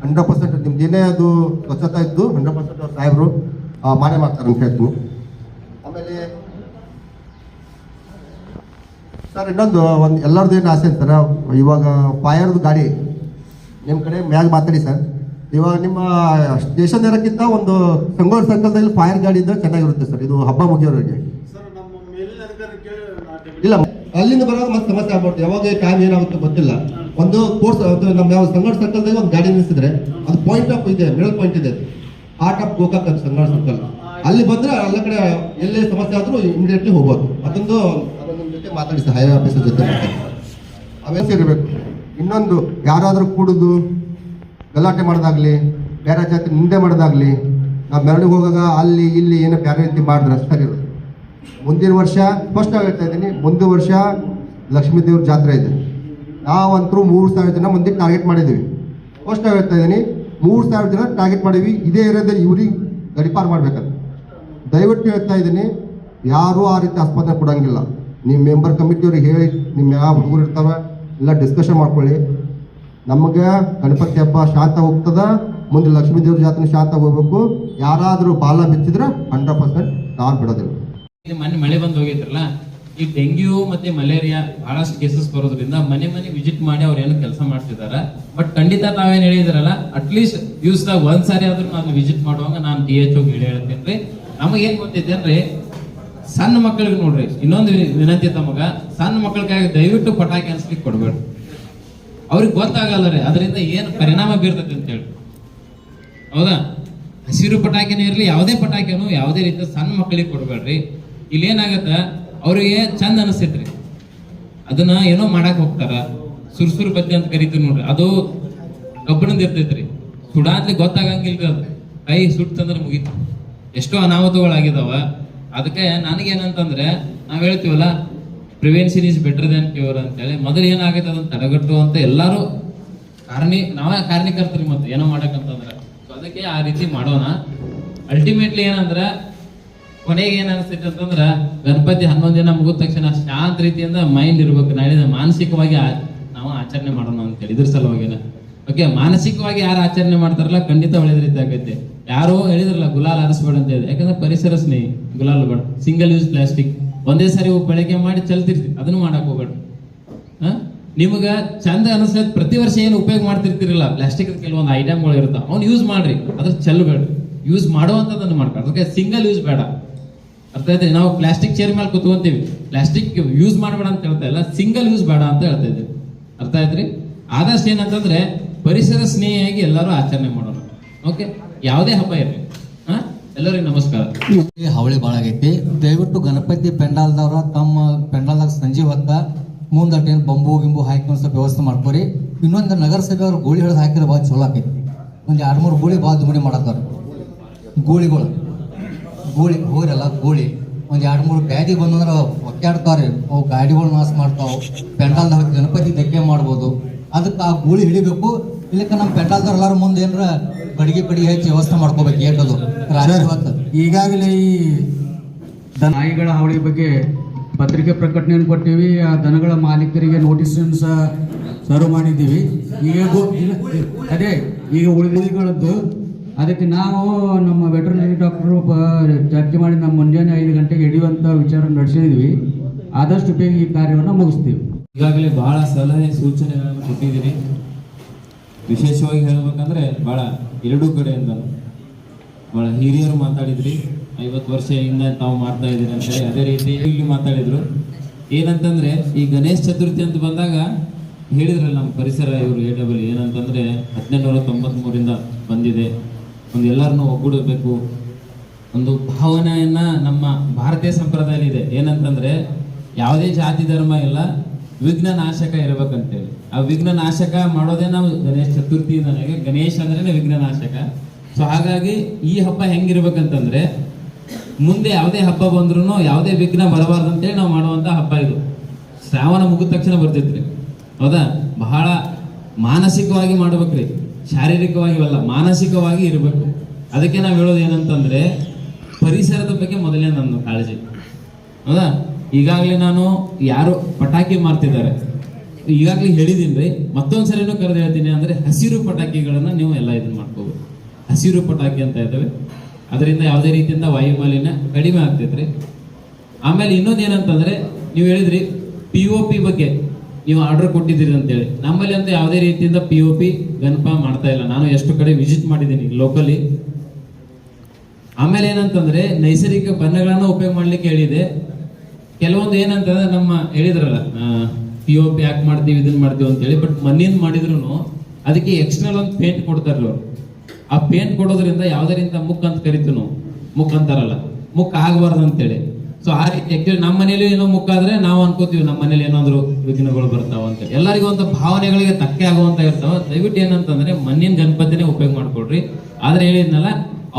100% ನಿಮ್ದು ಏನೇ ಅದು ಸ್ವಚ್ಛತಾ ಇದ್ದು 100% ಅವ್ರು ಸಾಹೇಬರು ಮಾಡೇ ಮಾಡ್ತಾರೆ ಅಂತ ಹೇಳ್ತೀನಿ. ಆಮೇಲೆ ಸರ್ ಇನ್ನೊಂದು ಎಲ್ಲರದ್ದು ಏನು ಆಸೆ ಸರ್, ಇವಾಗ ಫೈರ್ದು ಗಾಡಿ ನಿಮ್ಮ ಕಡೆ ಮ್ಯಾಗ ಮಾತಾಡಿ ಸರ್. ಇವಾಗ ನಿಮ್ಮ ಸ್ಟೇಷನ್ ಇರೋಕ್ಕಿಂತ ಒಂದು ಸಂಗೋಳ ಸರ್ಕಲ್ದಲ್ಲಿ ಫೈರ್ ಗಾಡಿ ಇದ್ದರೆ ಚೆನ್ನಾಗಿರುತ್ತೆ ಸರ್, ಇದು ಹಬ್ಬ ಮುಗಿಯೋರಿಗೆ. ಇಲ್ಲ, ಅಲ್ಲಿಂದ ಬರೋದು ಮತ್ತೆ ಸಮಸ್ಯೆ ಆಗ್ಬಾರ್ದು. ಯಾವಾಗ ಟೈಮ್ ಏನಾಗುತ್ತೆ ಗೊತ್ತಿಲ್ಲ. ಒಂದು ಕೋರ್ಸ್ ನಮ್ಮ ಯಾವ ಸಂಗೋಳ ಸರ್ಕಲ್ದಾಗ ಒಂದು ಗಾಡಿ ನಿಲ್ಲಿಸಿದ್ರೆ ಅದು ಪಾಯಿಂಟ್ ಆಫ್ ಇದೆ, ಮಿಡಲ್ ಪಾಯಿಂಟ್ ಇದೆ, ಆರ್ಟ್ ಆಫ್ ಗೋಕಾಕ್ ಅಂತ ಸಂಗೋಳ ಸರ್ಕಲ್. ಅಲ್ಲಿ ಬಂದರೆ ಎಲ್ಲ ಕಡೆ ಎಲ್ಲೇ ಸಮಸ್ಯೆ ಆದರೂ ಇಮಿಡಿಯೇಟ್ಲಿ ಹೋಗ್ಬೋದು. ಅದೊಂದು ನಿಮ್ಮ ಜೊತೆ ಮಾತಾಡಿ ಸರ್, ಹೈವೇ ಆಫೀಸರ್ ಜೊತೆ ಮಾತಾಡಿ. ಅವೇಸಿ ಇರಬೇಕು. ಇನ್ನೊಂದು, ಯಾರಾದರೂ ಕೂಡುದು ಗಲಾಟೆ ಮಾಡೋದಾಗ್ಲಿ, ಬೇರೆ ಜಾತಿ ನಿಂದೆ ಮಾಡೋದಾಗ್ಲಿ, ನಾವು ಮೆರವಣಿಗೆ ಹೋಗಾಗ ಅಲ್ಲಿ ಇಲ್ಲಿ ಏನೋ ಬೇರೆ ರೀತಿ ಮಾಡಿದ್ರೆ ಸರಿ ಇರುತ್ತೆ. ಮುಂದಿನ ವರ್ಷ ಫಸ್ಟ್ ಹೇಳ್ತಾ ಇದ್ದೀನಿ, ಮುಂದಿನ ವರ್ಷ ಲಕ್ಷ್ಮೀ ದೇವ್ರ ಜಾತ್ರೆ ಇದೆ. ನಾವಂತರೂ 3,000 ಜನ ಮಂದಿ ಟಾರ್ಗೆಟ್ ಮಾಡಿದ್ದೀವಿ. ಫಸ್ಟ್ ಹೇಳ್ತಾ ಇದ್ದೀನಿ, 3,000 ಜನ ಟಾರ್ಗೆಟ್ ಮಾಡಿದ್ವಿ. ಇದೇ ಏರಿಯಾದಲ್ಲಿ ಇವ್ರಿಗೆ ಗಡಿಪಾರು ಮಾಡ್ಬೇಕಂತ ದಯವಿಟ್ಟು ಹೇಳ್ತಾ ಇದ್ದೀನಿ. ಯಾರೂ ಆ ರೀತಿ ಆಸ್ಪತ್ರೆ ಕೊಡೋಂಗಿಲ್ಲ. ನಿಮ್ಮ ಮೆಂಬರ್ ಕಮಿಟಿಯವ್ರಿಗೆ ಹೇಳಿ, ನಿಮ್ಮ ಯಾವ ಹುಡುಗರು ಇರ್ತಾವೆ ಎಲ್ಲ ಡಿಸ್ಕಷನ್ ಮಾಡ್ಕೊಳ್ಳಿ. ನಮಗೆ ಗಣಪತಿ ಹಬ್ಬ ಶಾಂತ ಹೋಗ್ತದ, ಮುಂದೆ ಲಕ್ಷ್ಮೀ ದೇವ್ರ ಜಾತ್ರೆ ಶಾಂತ ಹೋಗ್ಬೇಕು. ಯಾರಾದರೂ ಬಾಲ ಬಿಚ್ಚಿದ್ರೆ 100% ನಾನು ಬಿಡೋದಿಲ್ಲ. ಮೊನ್ನೆ ಮಳೆ ಬಂದು ಹೋಗಿದ್ರಲ್ಲ, ಈ ಡೆಂಗ್ಯೂ ಮತ್ತೆ ಮಲೇರಿಯಾ ಬಹಳಷ್ಟು ಕೇಸಸ್ ಬರೋದ್ರಿಂದ ಮನೆ ವಿಸಿಟ್ ಮಾಡಿ ಅವ್ರು ಏನು ಕೆಲಸ ಮಾಡ್ತಿದಾರ. ಬಟ್ ಖಂಡಿತ ತಾವೇನ್ ಹೇಳಿದ್ರಲ್ಲ, ಅಟ್ಲೀಸ್ಟ್ ದಿವಸದಾಗ ಒಂದ್ಸಾರಿ ಆದ್ರೂ ನಾನು ವಿಸಿಟ್ ಮಾಡುವಾಗ ನಾನು DHO ಹೇಳ್ತೇನ್ರಿ. ನಮಗೇನ್ ಗೊತ್ತೈತೆ ಅಂದ್ರೆ, ಸಣ್ಣ ಮಕ್ಕಳಿಗೆ ನೋಡ್ರಿ, ಇನ್ನೊಂದು ವಿನಂತಿ ತಮಗ, ಸಣ್ಣ ಮಕ್ಕಳಿಗಾಗಿ ದಯವಿಟ್ಟು ಪಟಾಕಿ ಅನ್ಸ್ಲಿಕ್ಕೆ ಕೊಡ್ಬೇಡ್ರಿ. ಅವ್ರಿಗೆ ಗೊತ್ತಾಗಲ್ಲ ರೀ ಅದರಿಂದ ಏನು ಪರಿಣಾಮ ಬೀರ್ತೈತೆ ಅಂತ ಹೇಳಿ. ಹೌದಾ? ಹಸಿರು ಪಟಾಕಿನೇ ಇರಲಿ, ಯಾವುದೇ ಪಟಾಕಿನೂ ಯಾವುದೇ ರೀತಿ ಸಣ್ಣ ಮಕ್ಕಳಿಗೆ ಕೊಡ್ಬೇಡ್ರಿ. ಇಲ್ಲಿ ಏನಾಗತ್ತ, ಅವ್ರಿಗೆ ಚಂದ ಅನಿಸ್ತೈತ್ರಿ, ಅದನ್ನ ಏನೋ ಮಾಡಕ್ ಹೋಗ್ತಾರ. ಸುರ್ಸುರು ಬತ್ತಿ ಅಂತ ಕರಿತೀವಿ ನೋಡ್ರಿ, ಅದು ಕಬ್ಬಿಣದ ಇರ್ತೈತ್ರಿ. ಸುಡಾತ್ಲಿ ಗೊತ್ತಾಗಂಗಿಲ್ರಿ, ಅದು ಕೈ ಸುಟ್ಟಂದ್ರೆ ಮುಗೀತು. ಎಷ್ಟೋ ಅನಾಹುತಗಳಾಗಿದಾವ. ಅದಕ್ಕೆ ನನಗೇನಂತಂದ್ರೆ, ನಾವ್ ಹೇಳ್ತೀವಲ್ಲ, prevention is better than cure ಅಂತೇಳಿ. ಮೊದಲು ಏನಾಗೈತೆ ಅದನ್ನ ತಡೆಗಟ್ಟು ಅಂತ ಎಲ್ಲಾರು ನಾವೇ ಕಾರಣೀಕರ್ತರಿ ಮತ್ತೆ ಏನೋ ಮಾಡಕಂತಂದ್ರೆ. ಅದಕ್ಕೆ ಆ ರೀತಿ ಮಾಡೋಣ. ಅಲ್ಟಿಮೇಟ್ಲಿ ಏನಂದ್ರ, ಕೊನೆಗೆ ಏನ್ ಅನಿಸ್ತೈತೆ ಅಂತಂದ್ರ, ಗಣಪತಿ 11 ದಿನ ಮುಗಿದ ತಕ್ಷಣ ಶಾಂತ ರೀತಿಯಿಂದ ಮೈಂಡ್ ಇರ್ಬೇಕು. ನಾಳೆ ಮಾನಸಿಕವಾಗಿ ನಾವು ಆಚರಣೆ ಮಾಡೋಣ ಅಂತೇಳಿ ಇದ್ರ ಸಲುವಾಗಿನ. ಓಕೆ, ಮಾನಸಿಕವಾಗಿ ಯಾರು ಆಚರಣೆ ಮಾಡ್ತಾರಲ್ಲ ಖಂಡಿತ ಒಳ್ಳೇದ ರೀತಿ ಆಗೈತೆ. ಯಾರೋ ಹೇಳಿದ್ರಲ್ಲ ಗುಲಾಲ್ ಹಾರಿಸ್ಬೇಡ ಅಂತ ಹೇಳಿ, ಯಾಕಂದ್ರೆ ಪರಿಸರ ಸ್ನೇಹಿ ಗುಲಾಲ್ ಬೇಡ. ಸಿಂಗಲ್ ಯೂಸ್ ಪ್ಲಾಸ್ಟಿಕ್ ಒಂದೇ ಸಾರಿ ಬೆಳಗ್ಗೆ ಮಾಡಿ ಚಲ್ತಿರ್ತೀವಿ, ಅದನ್ನು ಮಾಡಕ್ ಹೋಗ್ಬೇಡ. ನಿಮ್ಗ ಚಂದ ಅನಿಸ್ತೈತೆ, ಪ್ರತಿ ವರ್ಷ ಏನು ಉಪಯೋಗ ಮಾಡ್ತಿರ್ತಿರಲ್ಲ ಪ್ಲಾಸ್ಟಿಕ್, ಕೆಲವೊಂದು ಐಟಮ್ಗಳು ಇರ್ತಾವ, ಅವ್ನು ಯೂಸ್ ಮಾಡ್ರಿ, ಅದ್ರ ಚೆಲ್ಲಬೇಡ. ಯೂಸ್ ಮಾಡುವಂಥದ್ದನ್ನು ಮಾಡ್ಕೊಂಡು, ಅದಕ್ಕೆ ಸಿಂಗಲ್ ಯೂಸ್ ಬೇಡ. ಅರ್ಥ ಆಯ್ತು? ನಾವು ಪ್ಲಾಸ್ಟಿಕ್ ಚೇರ್ ಮೇಲೆ ಕೂತ್ಕೊಂತೀವಿ, ಪ್ಲಾಸ್ಟಿಕ್ ಯೂಸ್ ಮಾಡಬೇಡ ಅಂತ ಹೇಳ್ತಾ ಇಲ್ಲ, ಸಿಂಗಲ್ ಯೂಸ್ ಬೇಡ ಅಂತ ಹೇಳ್ತಾ ಇದ್ದೀವಿ. ಅರ್ಥ ಆಯ್ತ್ರಿ? ಆದಷ್ಟು ಏನಂತಂದ್ರೆ ಪರಿಸರ ಸ್ನೇಹಿಯಾಗಿ ಎಲ್ಲರೂ ಆಚರಣೆ ಮಾಡೋಣ. ಓಕೆ, ಯಾವುದೇ ಹಬ್ಬ ಇರಲಿ. ಎಲ್ಲರಿಗೂ ನಮಸ್ಕಾರ. ಹಾವಳಿ ಭಾಳ ಆಗೈತಿ. ದಯವಿಟ್ಟು ಗಣಪತಿ ಪೆಂಡಾಲ್ದವ್ರ ತಮ್ಮ ಪೆಂಡಾಲ್ದಾಗ ಸಂಜೆ ಹೊತ್ತ ಮುಂದಟ್ಟೇನು ಬಂಬು ಗಿಂಬು ಹಾಕಿ ಸ್ವಲ್ಪ ವ್ಯವಸ್ಥೆ ಮಾಡ್ಕೊರಿ. ಇನ್ನೊಂದು ನಗರಸಭೆಯವ್ರು ಗೋಳಿ ಹಿಡಿದು ಹಾಕಿದ್ರೆ ಭಾಳ ಚಲೋ ಆಕೈತಿ. ಒಂದು 2-3 ಗೋಳಿ ಭಾಳ ದುಮಡಿ ಮಾಡತ್ತಾರ. ಗೋಳಿ ಹೋಗ್ರಲ್ಲ, ಗೋಳಿ ಒಂದು 2-3 ಬ್ಯಾದಿ ಬಂದಂದ್ರೆ ಒಕ್ಕಾಡ್ತಾರೆ, ಅವು ಗಾಡಿಗಳು ನಾಶ ಮಾಡ್ತಾವೆ. ಪೆಂಡಾಲ್ದಾಗ ಗಣಪತಿ ಧಕ್ಕೆ ಮಾಡ್ಬೋದು. ಅದಕ್ಕೆ ಆ ಗೋಳಿ ಹಿಡಿಬೇಕು. ಇಲ್ಲಕ್ಕೆ ನಮ್ಮ ಪೆಂಡಾಲ್ದವ್ರು ಎಲ್ಲರೂ ಮುಂದೆ ಏನಾರ ಬಡಿಗೆ ಹಚ್ಚಿ ವ್ಯವಸ್ಥೆ ಮಾಡ್ಕೋಬೇಕು. ಏಟದು ಈಗಾಗಲೇ ಈ ನಾಯಿಗಳ ಹಾವಳಿ ಬಗ್ಗೆ ಪತ್ರಿಕೆ ಪ್ರಕಟಣೆಯನ್ನು ಕೊಟ್ಟಿವಿ. ಆ ದನಗಳ ಮಾಲೀಕರಿಗೆ ನೋಟಿಸನ್ನು ಸಹ ಸರ್ವ್ ಮಾಡಿದ್ದೀವಿ. ಈಗ ಉಳಿದಿಗಳದ್ದು ಅದಕ್ಕೆ ನಾವು ನಮ್ಮ ವೆಟರ್ನರಿ ಡಾಕ್ಟರು ಚರ್ಚೆ ಮಾಡಿ ನಮ್ಮ ಮುಂಜಾನೆ 5 ಗಂಟೆಗೆ ಹಿಡಿಯುವಂಥ ವಿಚಾರ ನಡೆಸಿದ್ವಿ. ಆದಷ್ಟು ಬೇಗ ಈ ಕಾರ್ಯವನ್ನು ಮುಗಿಸ್ತೀವಿ. ಈಗಾಗಲೇ ಬಹಳ ಸಲಹೆ ಸೂಚನೆಗಳನ್ನು ಕೊಟ್ಟಿದ್ದೀರಿ. ವಿಶೇಷವಾಗಿ ಹೇಳ್ಬೇಕಂದ್ರೆ ಬಹಳ ಎರಡೂ ಕಡೆಯಿಂದ ಬಹಳ ಹಿರಿಯರು ಮಾತಾಡಿದ್ರಿ. 50 ವರ್ಷದಿಂದ ತಾವು ಮಾಡ್ತಾ ಇದ್ದೀರಿ ಅಂತೇಳಿ. ಅದೇ ರೀತಿ ಇಲ್ಲಿ ಮಾತಾಡಿದ್ರು. ಏನಂತಂದ್ರೆ, ಈ ಗಣೇಶ ಚತುರ್ಥಿ ಅಂತ ಬಂದಾಗ ಹೇಳಿದ್ರಲ್ಲ ನಮ್ಮ ಪರಿಸರ ಇವರು AW ಏನಂತಂದ್ರೆ 1893ರಿಂದ ಬಂದಿದೆ. ಒಂದು ಎಲ್ಲರನ್ನೂ ಒಗ್ಗೂಡಬೇಕು ಒಂದು ಭಾವನೆಯನ್ನ ನಮ್ಮ ಭಾರತೀಯ ಸಂಪ್ರದಾಯದಲ್ಲಿ ಇದೆ. ಏನಂತಂದ್ರೆ, ಯಾವುದೇ ಜಾತಿ ಧರ್ಮ ಇಲ್ಲ, ವಿಘ್ನ ನಾಶಕ ಇರ್ಬೇಕಂತೇಳಿ. ಆ ವಿಘ್ನ ನಾಶಕ ಮಾಡೋದೇ ನಾವು ಗಣೇಶ ಚತುರ್ಥಿ. ನನಗೆ ಗಣೇಶ ಅಂದ್ರೆ ವಿಘ್ನ ನಾಶಕ. ಸೊ ಹಾಗಾಗಿ ಈ ಹಬ್ಬ ಹೆಂಗಿರ್ಬೇಕಂತಂದ್ರೆ, ಮುಂದೆ ಯಾವುದೇ ಹಬ್ಬ ಬಂದ್ರು ಯಾವುದೇ ವಿಘ್ನ ಬರಬಾರ್ದಂತೇಳಿ ನಾವು ಮಾಡುವಂತ ಹಬ್ಬ ಇದು. ಶ್ರಾವಣ ಮುಗಿದ ತಕ್ಷಣ ಬರ್ತೈತ್ರಿ, ಹೌದಾ? ಬಹಳ ಮಾನಸಿಕವಾಗಿ ಮಾಡ್ಬೇಕ್ರಿ, ಶಾರೀರಿಕವಾಗಿ ಅಲ್ಲ, ಮಾನಸಿಕವಾಗಿ ಇರಬೇಕು. ಅದಕ್ಕೆ ನಾವು ಹೇಳೋದು ಏನಂತಂದ್ರೆ, ಪರಿಸರದ ಬಗ್ಗೆ ಮೊದಲೇ ನನ್ನ ಕಾಳಜಿ, ಹೌದಾ? ಈಗಾಗಲೇ ನಾನು ಯಾರು ಪಟಾಕಿ ಮಾರ್ತಿದ್ದಾರೆ ಈಗಾಗಲೇ ಹೇಳಿದೀನಿ. ಮತ್ತೊಂದ್ಸರಿನೂ ಕರೆದು ಹೇಳ್ತೀನಿ, ಅಂದ್ರೆ ಹಸಿರು ಪಟಾಕಿಗಳನ್ನ ನೀವು ಎಲ್ಲ ಇದನ್ನ ಮಾಡ್ಕೋಬೇಕು. ಹಸಿರು ಪಟಾಕಿ ಅಂತ ಇದ್ದಾವೆ, ಅದರಿಂದ ಯಾವುದೇ ರೀತಿಯಿಂದ ವಾಯುಮಾಲಿನ್ಯ ಕಡಿಮೆ ಆಗ್ತೈತ್ರಿ. ಆಮೇಲೆ ಇನ್ನೊಂದು ಏನಂತಂದ್ರೆ, ನೀವು ಹೇಳಿದ್ರಿ POP ಬಗ್ಗೆ ನೀವು ಆರ್ಡರ್ ಕೊಟ್ಟಿದ್ದೀರಿ ಅಂತೇಳಿ. ನಮ್ಮಲ್ಲಿ ಅಂತ ಯಾವುದೇ ರೀತಿಯಿಂದ POP ಗಣಪ ಮಾಡ್ತಾ ಇಲ್ಲ. ನಾನು ಎಷ್ಟು ಕಡೆ ವಿಸಿಟ್ ಮಾಡಿದ್ದೀನಿ ಲೋಕಲಿ. ಆಮೇಲೆ ಏನಂತಂದ್ರೆ, ನೈಸರ್ಗಿಕ ಬಣ್ಣಗಳನ್ನ ಉಪಯೋಗ ಮಾಡ್ಲಿಕ್ಕೆ ಹೇಳಿದೆ. ಕೆಲವೊಂದು ಏನಂತಂದ್ರೆ, ನಮ್ಮ ಹೇಳಿದ್ರಲ್ಲ POP ಯಾಕೆ ಮಾಡ್ತೀವಿ ಇದನ್ನ ಮಾಡ್ತೀವಿ ಅಂತೇಳಿ, ಬಟ್ ಮಣ್ಣಿನ ಮಾಡಿದ್ರು ಅದಕ್ಕೆ ಎಕ್ಸ್ಟರ್ನಲ್ ಒಂದು ಪೇಂಟ್ ಕೊಡ್ತಾರಲ್ಲ. ಆ ಪೇಂಟ್ ಕೊಡೋದ್ರಿಂದ ಯಾವುದೇ ರೀತಿ ಮುಖ ಅಂತ ಕರಿತೀವಿ ನಾವು, ಮುಖ ಅಂತಾರಲ್ಲ, ಮುಖ ಆಗಬಾರ್ದು ಅಂತೇಳಿ. ಸೊ ಆ ರೀತಿ ಆಕ್ಚುಲಿ ನಮ್ಮ ಮನೇಲಿ ಏನೋ ಮುಖ ಆದ್ರೆ ನಾವು ಅನ್ಕೋತೀವಿ ನಮ್ಮ ಮನೇಲಿ ಏನಾದ್ರು ವಿಘ್ನಗಳು ಬರ್ತಾವ ಅಂತ. ಎಲ್ಲರಿಗೂ ಒಂದು ಭಾವನೆಗಳಿಗೆ ತಕ್ಕೆ ಆಗುವಂತ ಇರ್ತಾವ. ದಯವಿಟ್ಟು ಏನಂತಂದ್ರೆ, ಮಣ್ಣಿನ ಗಣಪತಿನೇ ಉಪಯೋಗ ಮಾಡ್ಕೊಡ್ರಿ. ಆದ್ರೆ ಹೇಳಿದ್ನಲ್ಲ,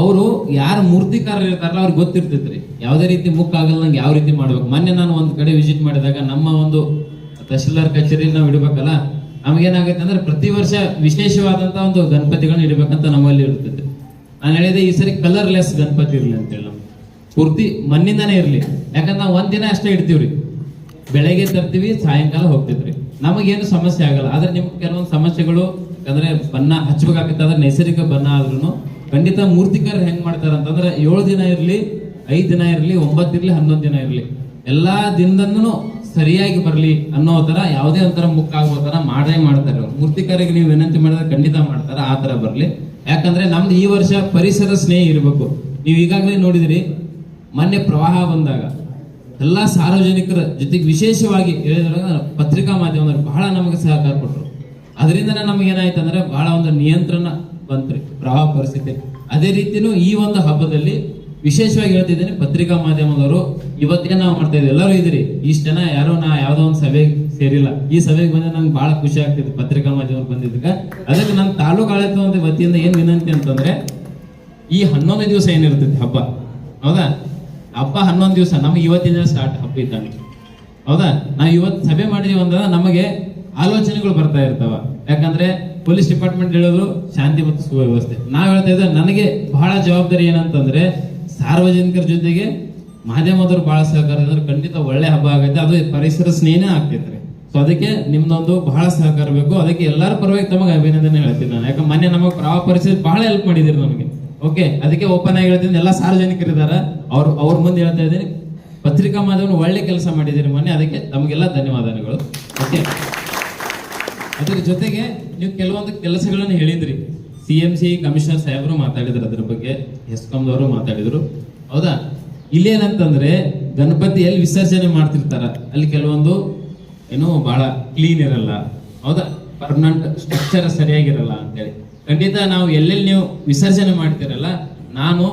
ಅವರು ಯಾರು ಮೂರ್ತಿಕಾರರು ಇರ್ತಾರಲ್ಲ ಅವ್ರಿಗೆ ಗೊತ್ತಿರ್ತೈತ್ರಿ ಯಾವುದೇ ರೀತಿ ಮುಕ್ ಆಗಲ್ದಂಗೆ ಯಾವ ರೀತಿ ಮಾಡ್ಬೇಕು. ಮೊನ್ನೆ ನಾನು ಒಂದ್ ಕಡೆ ವಿಸಿಟ್ ಮಾಡಿದಾಗ ನಮ್ಮ ಒಂದು ತಹಶೀಲ್ದಾರ್ ಕಚೇರಿ ನಾವು ಇಡಬೇಕಲ್ಲ, ನಮಗೇನಾಗುತ್ತೆ ಅಂದ್ರೆ ಪ್ರತಿ ವರ್ಷ ವಿಶೇಷವಾದಂತ ಒಂದು ಗಣಪತಿಗಳನ್ನ ಇಡಬೇಕಂತ ನಮ್ಮಲ್ಲಿ ಇರ್ತದೆ. ನಾನು ಹೇಳಿದೆ ಈ ಸರಿ ಕಲರ್ಲೆಸ್ ಗಣಪತಿ ಇರ್ಲಿ ಅಂತೇಳಿ, ನಾವು ಪೂರ್ತಿ ಮಣ್ಣಿಂದಾನೇ ಇರ್ಲಿ. ಯಾಕಂದ್ರೆ ನಾವು ಒಂದ್ ದಿನ ಅಷ್ಟೇ ಇಡ್ತೀವ್ರಿ, ಬೆಳಗ್ಗೆ ತರ್ತೀವಿ ಸಾಯಂಕಾಲ ಹೋಗ್ತಿದ್ರಿ, ನಮಗೇನು ಸಮಸ್ಯೆ ಆಗಲ್ಲ. ಆದ್ರೆ ನಿಮ್ಗೆ ಕೆಲವೊಂದು ಸಮಸ್ಯೆಗಳು ಅಂದ್ರೆ ಬಣ್ಣ ಹಚ್ಬೇಕಾಗತ್ತೆ, ಅದ್ರ ನೈಸರ್ಗಿಕ ಬಣ್ಣ ಆದ್ರೂ ಖಂಡಿತ ಮೂರ್ತಿಕಾರ ಹೆಂಗ್ ಮಾಡ್ತಾರ ಅಂತಂದ್ರೆ 7 ದಿನ ಇರ್ಲಿ, 5 ದಿನ ಇರ್ಲಿ, 9 ಇರ್ಲಿ, 11 ದಿನ ಇರ್ಲಿ, ಎಲ್ಲಾ ದಿನದನ್ನು ಸರಿಯಾಗಿ ಬರ್ಲಿ ಅನ್ನೋ ತರ ಯಾವುದೇ ಒಂಥರ ಮುಖ ಆಗೋ ತರ ಮಾಡೇ ಮಾಡ್ತಾರೆ ಅವ್ರು. ಮೂರ್ತಿಕಾರಿಗೆ ನೀವು ವಿನಂತಿ ಮಾಡಿದ್ರೆ ಖಂಡಿತ ಮಾಡ್ತಾರ, ಆ ತರ ಬರ್ಲಿ. ಯಾಕಂದ್ರೆ ನಮ್ದು ಈ ವರ್ಷ ಪರಿಸರ ಸ್ನೇಹಿ ಇರಬೇಕು. ನೀವು ಈಗಾಗಲೇ ನೋಡಿದಿರಿ, ಮೊನ್ನೆ ಪ್ರವಾಹ ಬಂದಾಗ ಎಲ್ಲಾ ಸಾರ್ವಜನಿಕರ ಜೊತೆಗೆ ವಿಶೇಷವಾಗಿ ಹೇಳಿದಾಗ ಪತ್ರಿಕಾ ಮಾಧ್ಯಮದವರು ಬಹಳ ನಮಗೆ ಸಹಕಾರ ಕೊಟ್ಟರು. ಅದರಿಂದ ನಮಗೆ ಏನಾಯ್ತು ಅಂದ್ರೆ ಬಹಳ ಒಂದು ನಿಯಂತ್ರಣ ಬಂತ್ರಿ ಪ್ರವಾಹ ಪರಿಸ್ಥಿತಿ. ಅದೇ ರೀತಿನೂ ಈ ಒಂದು ಹಬ್ಬದಲ್ಲಿ ವಿಶೇಷವಾಗಿ ಹೇಳ್ತಿದ್ದೇನೆ, ಪತ್ರಿಕಾ ಮಾಧ್ಯಮದವರು ಇವತ್ತೇನ್ ನಾವು ಮಾಡ್ತಾ ಇದ್ವಿ, ಎಲ್ಲರೂ ಇದ್ರಿ, ಇಷ್ಟ ಜನ ಯಾರೋ ಯಾವುದೋ ಒಂದು ಸಭೆಗೆ ಸೇರಿಲ್ಲ. ಈ ಸಭೆಗೆ ಬಂದ್ರೆ ನಂಗೆ ಬಹಳ ಖುಷಿ ಆಗ್ತಿದೆ ಪತ್ರಿಕಾ ಮಾಧ್ಯಮದವ್ರು ಬಂದಿದ್ದಕ್ಕೆ. ಅದಕ್ಕೆ ನನ್ನ ತಾಲೂಕು ಆಡಳಿತ ಒಂದು ವತಿಯಿಂದ ಏನ್ ವಿನಂತಿ ಅಂತಂದ್ರೆ, ಈ 11 ದಿವಸ ಏನಿರ್ತೈತಿ ಹಬ್ಬ, ಹೌದಾ, ಹಬ್ಬ 11 ದಿವಸ, ನಮಗೆ ಇವತ್ತಿನ ಸ್ಟಾರ್ಟ್ ಹಬ್ಬ ಇದ್ದಂಗೆ, ಹೌದಾ. ನಾವು ಇವತ್ತು ಸಭೆ ಮಾಡಿದೀವಿ ಅಂದ್ರೆ ನಮಗೆ ಆಲೋಚನೆಗಳು ಬರ್ತಾ ಇರ್ತಾವ. ಯಾಕಂದ್ರೆ ಪೊಲೀಸ್ ಡಿಪಾರ್ಟ್ಮೆಂಟ್ ಹೇಳೋದು ಶಾಂತಿ ಮತ್ತು ಸುವ್ಯವಸ್ಥೆ, ನಾವ್ ಹೇಳ್ತಾ ಇದ್ರೆ ನನಗೆ ಬಹಳ ಜವಾಬ್ದಾರಿ ಏನಂತಂದ್ರೆ ಸಾರ್ವಜನಿಕರ ಜೊತೆಗೆ ಮಾಧ್ಯಮದವ್ರು ಬಹಳ ಸಹಕಾರ ಇದ್ರೆ ಖಂಡಿತ ಒಳ್ಳೆ ಹಬ್ಬ ಆಗೈತೆ, ಅದು ಪರಿಸರ ಸ್ನೇಹನೇ ಆಗ್ತೈತ್ರಿ. ಸೊ ಅದಕ್ಕೆ ನಿಮ್ದೊಂದು ಬಹಳ ಸಹಕಾರ ಬೇಕು. ಅದಕ್ಕೆ ಎಲ್ಲರ ಪರವಾಗಿ ತಮಗೆ ಅಭಿನಂದನೆ ಹೇಳ್ತೀನಿ ನಾನು. ಯಾಕಂದ್ರೆ ಮೊನ್ನೆ ನಮಗೆ ಪ್ರವಾಹ ಪರಿಸ್ಥಿತಿ ಬಹಳ ಹೆಲ್ಪ್ ಮಾಡಿದಿರಿ ನಮಗೆ. ಓಕೆ, ಅದಕ್ಕೆ ಓಪನ್ ಆಗಿ ಹೇಳ್ತೀನಿ, ಎಲ್ಲ ಸಾರ್ವಜನಿಕರು ಇದಾರೆ, ಅವ್ರ ಮುಂದೆ ಹೇಳ್ತಾ ಇದ್ದೀನಿ, ಪತ್ರಿಕಾ ಮಾಧ್ಯಮ ಒಳ್ಳೆ ಕೆಲಸ ಮಾಡಿದಿರಿ ಮೊನ್ನೆ, ಅದಕ್ಕೆ ತಮಗೆಲ್ಲ ಧನ್ಯವಾದಗಳು. ಓಕೆ, ಅದ್ರ ಜೊತೆಗೆ ನೀವು ಕೆಲವೊಂದು ಕೆಲಸಗಳನ್ನು ಹೇಳಿದ್ರಿ, CMC ಕಮಿಷನರ್ ಸಾಹೇಬರು ಮಾತಾಡಿದ್ರು ಅದ್ರ ಬಗ್ಗೆ, ಹೆಸ್ಕಾಂದವರು ಮಾತಾಡಿದ್ರು, ಹೌದಾ. ಇಲ್ಲೇನಂತಂದ್ರೆ ಗಣಪತಿ ಎಲ್ಲಿ ವಿಸರ್ಜನೆ ಮಾಡ್ತಿರ್ತಾರ ಅಲ್ಲಿ ಕೆಲವೊಂದು ಏನು ಬಹಳ ಕ್ಲೀನ್ ಇರಲ್ಲ, ಹೌದಾ, ಪರ್ಮನೆಂಟ್ ಸ್ಟ್ರಕ್ಚರ್ ಸರಿಯಾಗಿರಲ್ಲ ಅಂತೇಳಿ. ಖಂಡಿತ ನಾವು ಎಲ್ಲೆಲ್ಲಿ ನೀವು ವಿಸರ್ಜನೆ ಮಾಡ್ತಿರಲ್ಲ, ನಾನು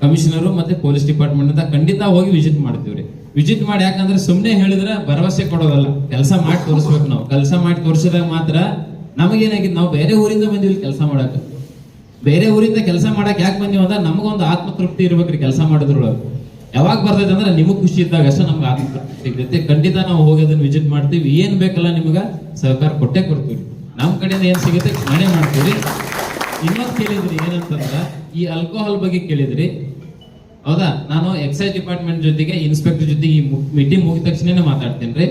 ಕಮಿಷನರು ಮತ್ತೆ ಪೊಲೀಸ್ ಡಿಪಾರ್ಟ್ಮೆಂಟ್ ಅಂತ ಖಂಡಿತ ಹೋಗಿ ವಿಸಿಟ್ ಮಾಡ್ತೀವ್ರಿ. ವಿಸಿಟ್ ಮಾಡಿ, ಯಾಕಂದ್ರೆ ಸುಮ್ಮನೆ ಹೇಳಿದ್ರೆ ಭರವಸೆ ಕೊಡೋದಲ್ಲ, ಕೆಲಸ ಮಾಡಿ ತೋರಿಸ್ಬೇಕು. ನಾವು ಕೆಲಸ ಮಾಡಿ ತೋರಿಸಿದಾಗ ಮಾತ್ರ ನಮಗೇನಾಗಿದೆ, ನಾವು ಬೇರೆ ಊರಿಂದ ಬಂದಿವಿ ಕೆಲಸ ಮಾಡಕ್, ಬೇರೆ ಊರಿಂದ ಕೆಲಸ ಮಾಡಕ್ ಯಾಕೆ ಬಂದಿವಿ ಅಂದ್ರೆ ನಮಗೊಂದು ಆತ್ಮತೃಪ್ತಿ ಇರ್ಬೇಕ್ರಿ. ಕೆಲಸ ಮಾಡಿದ್ರೊಳಗೆ ಯಾವಾಗ ಬರ್ತೈತೆ ಅಂದ್ರೆ ನಿಮಗ್ ಖುಷಿ ಇದ್ದಾಗ ಅಷ್ಟೇ ನಮ್ಗೆ ಆತ್ಮತೃಪ್ತಿ ಸಿಗ್ತೈತಿ. ಖಂಡಿತ ನಾವು ಹೋಗಿ ಅದನ್ನ ವಿಸಿಟ್ ಮಾಡ್ತೀವಿ, ಏನ್ ಬೇಕಲ್ಲ ನಿಮ್ಗೆ ಸಹಕಾರ ಕೊಟ್ಟೆ ಕೊಡ್ತೀವಿ. ನಮ್ಮ ಕಡೆಯಿಂದ ಏನ್ ಸಿಗುತ್ತೆ ಮನೆ ಮಾಡ್ತೀವಿ. ಇನ್ನೊಂದು ಕೇಳಿದ್ರಿ ಏನಂತಂದ್ರ ಈ ಆಲ್ಕೋಹಾಲ್ ಬಗ್ಗೆ ಕೇಳಿದ್ರಿ, ಹೌದಾ. ನಾನು ಎಕ್ಸೈಸ್ ಡಿಪಾರ್ಟ್ಮೆಂಟ್ ಜೊತೆಗೆ ಇನ್ಸ್ಪೆಕ್ಟರ್ ಜೊತೆಗೆ ಈ ಮೀಟಿಂಗ್ ಮುಗಿದ ತಕ್ಷಣ ಮಾತಾಡ್ತೀನಿ ರೀ.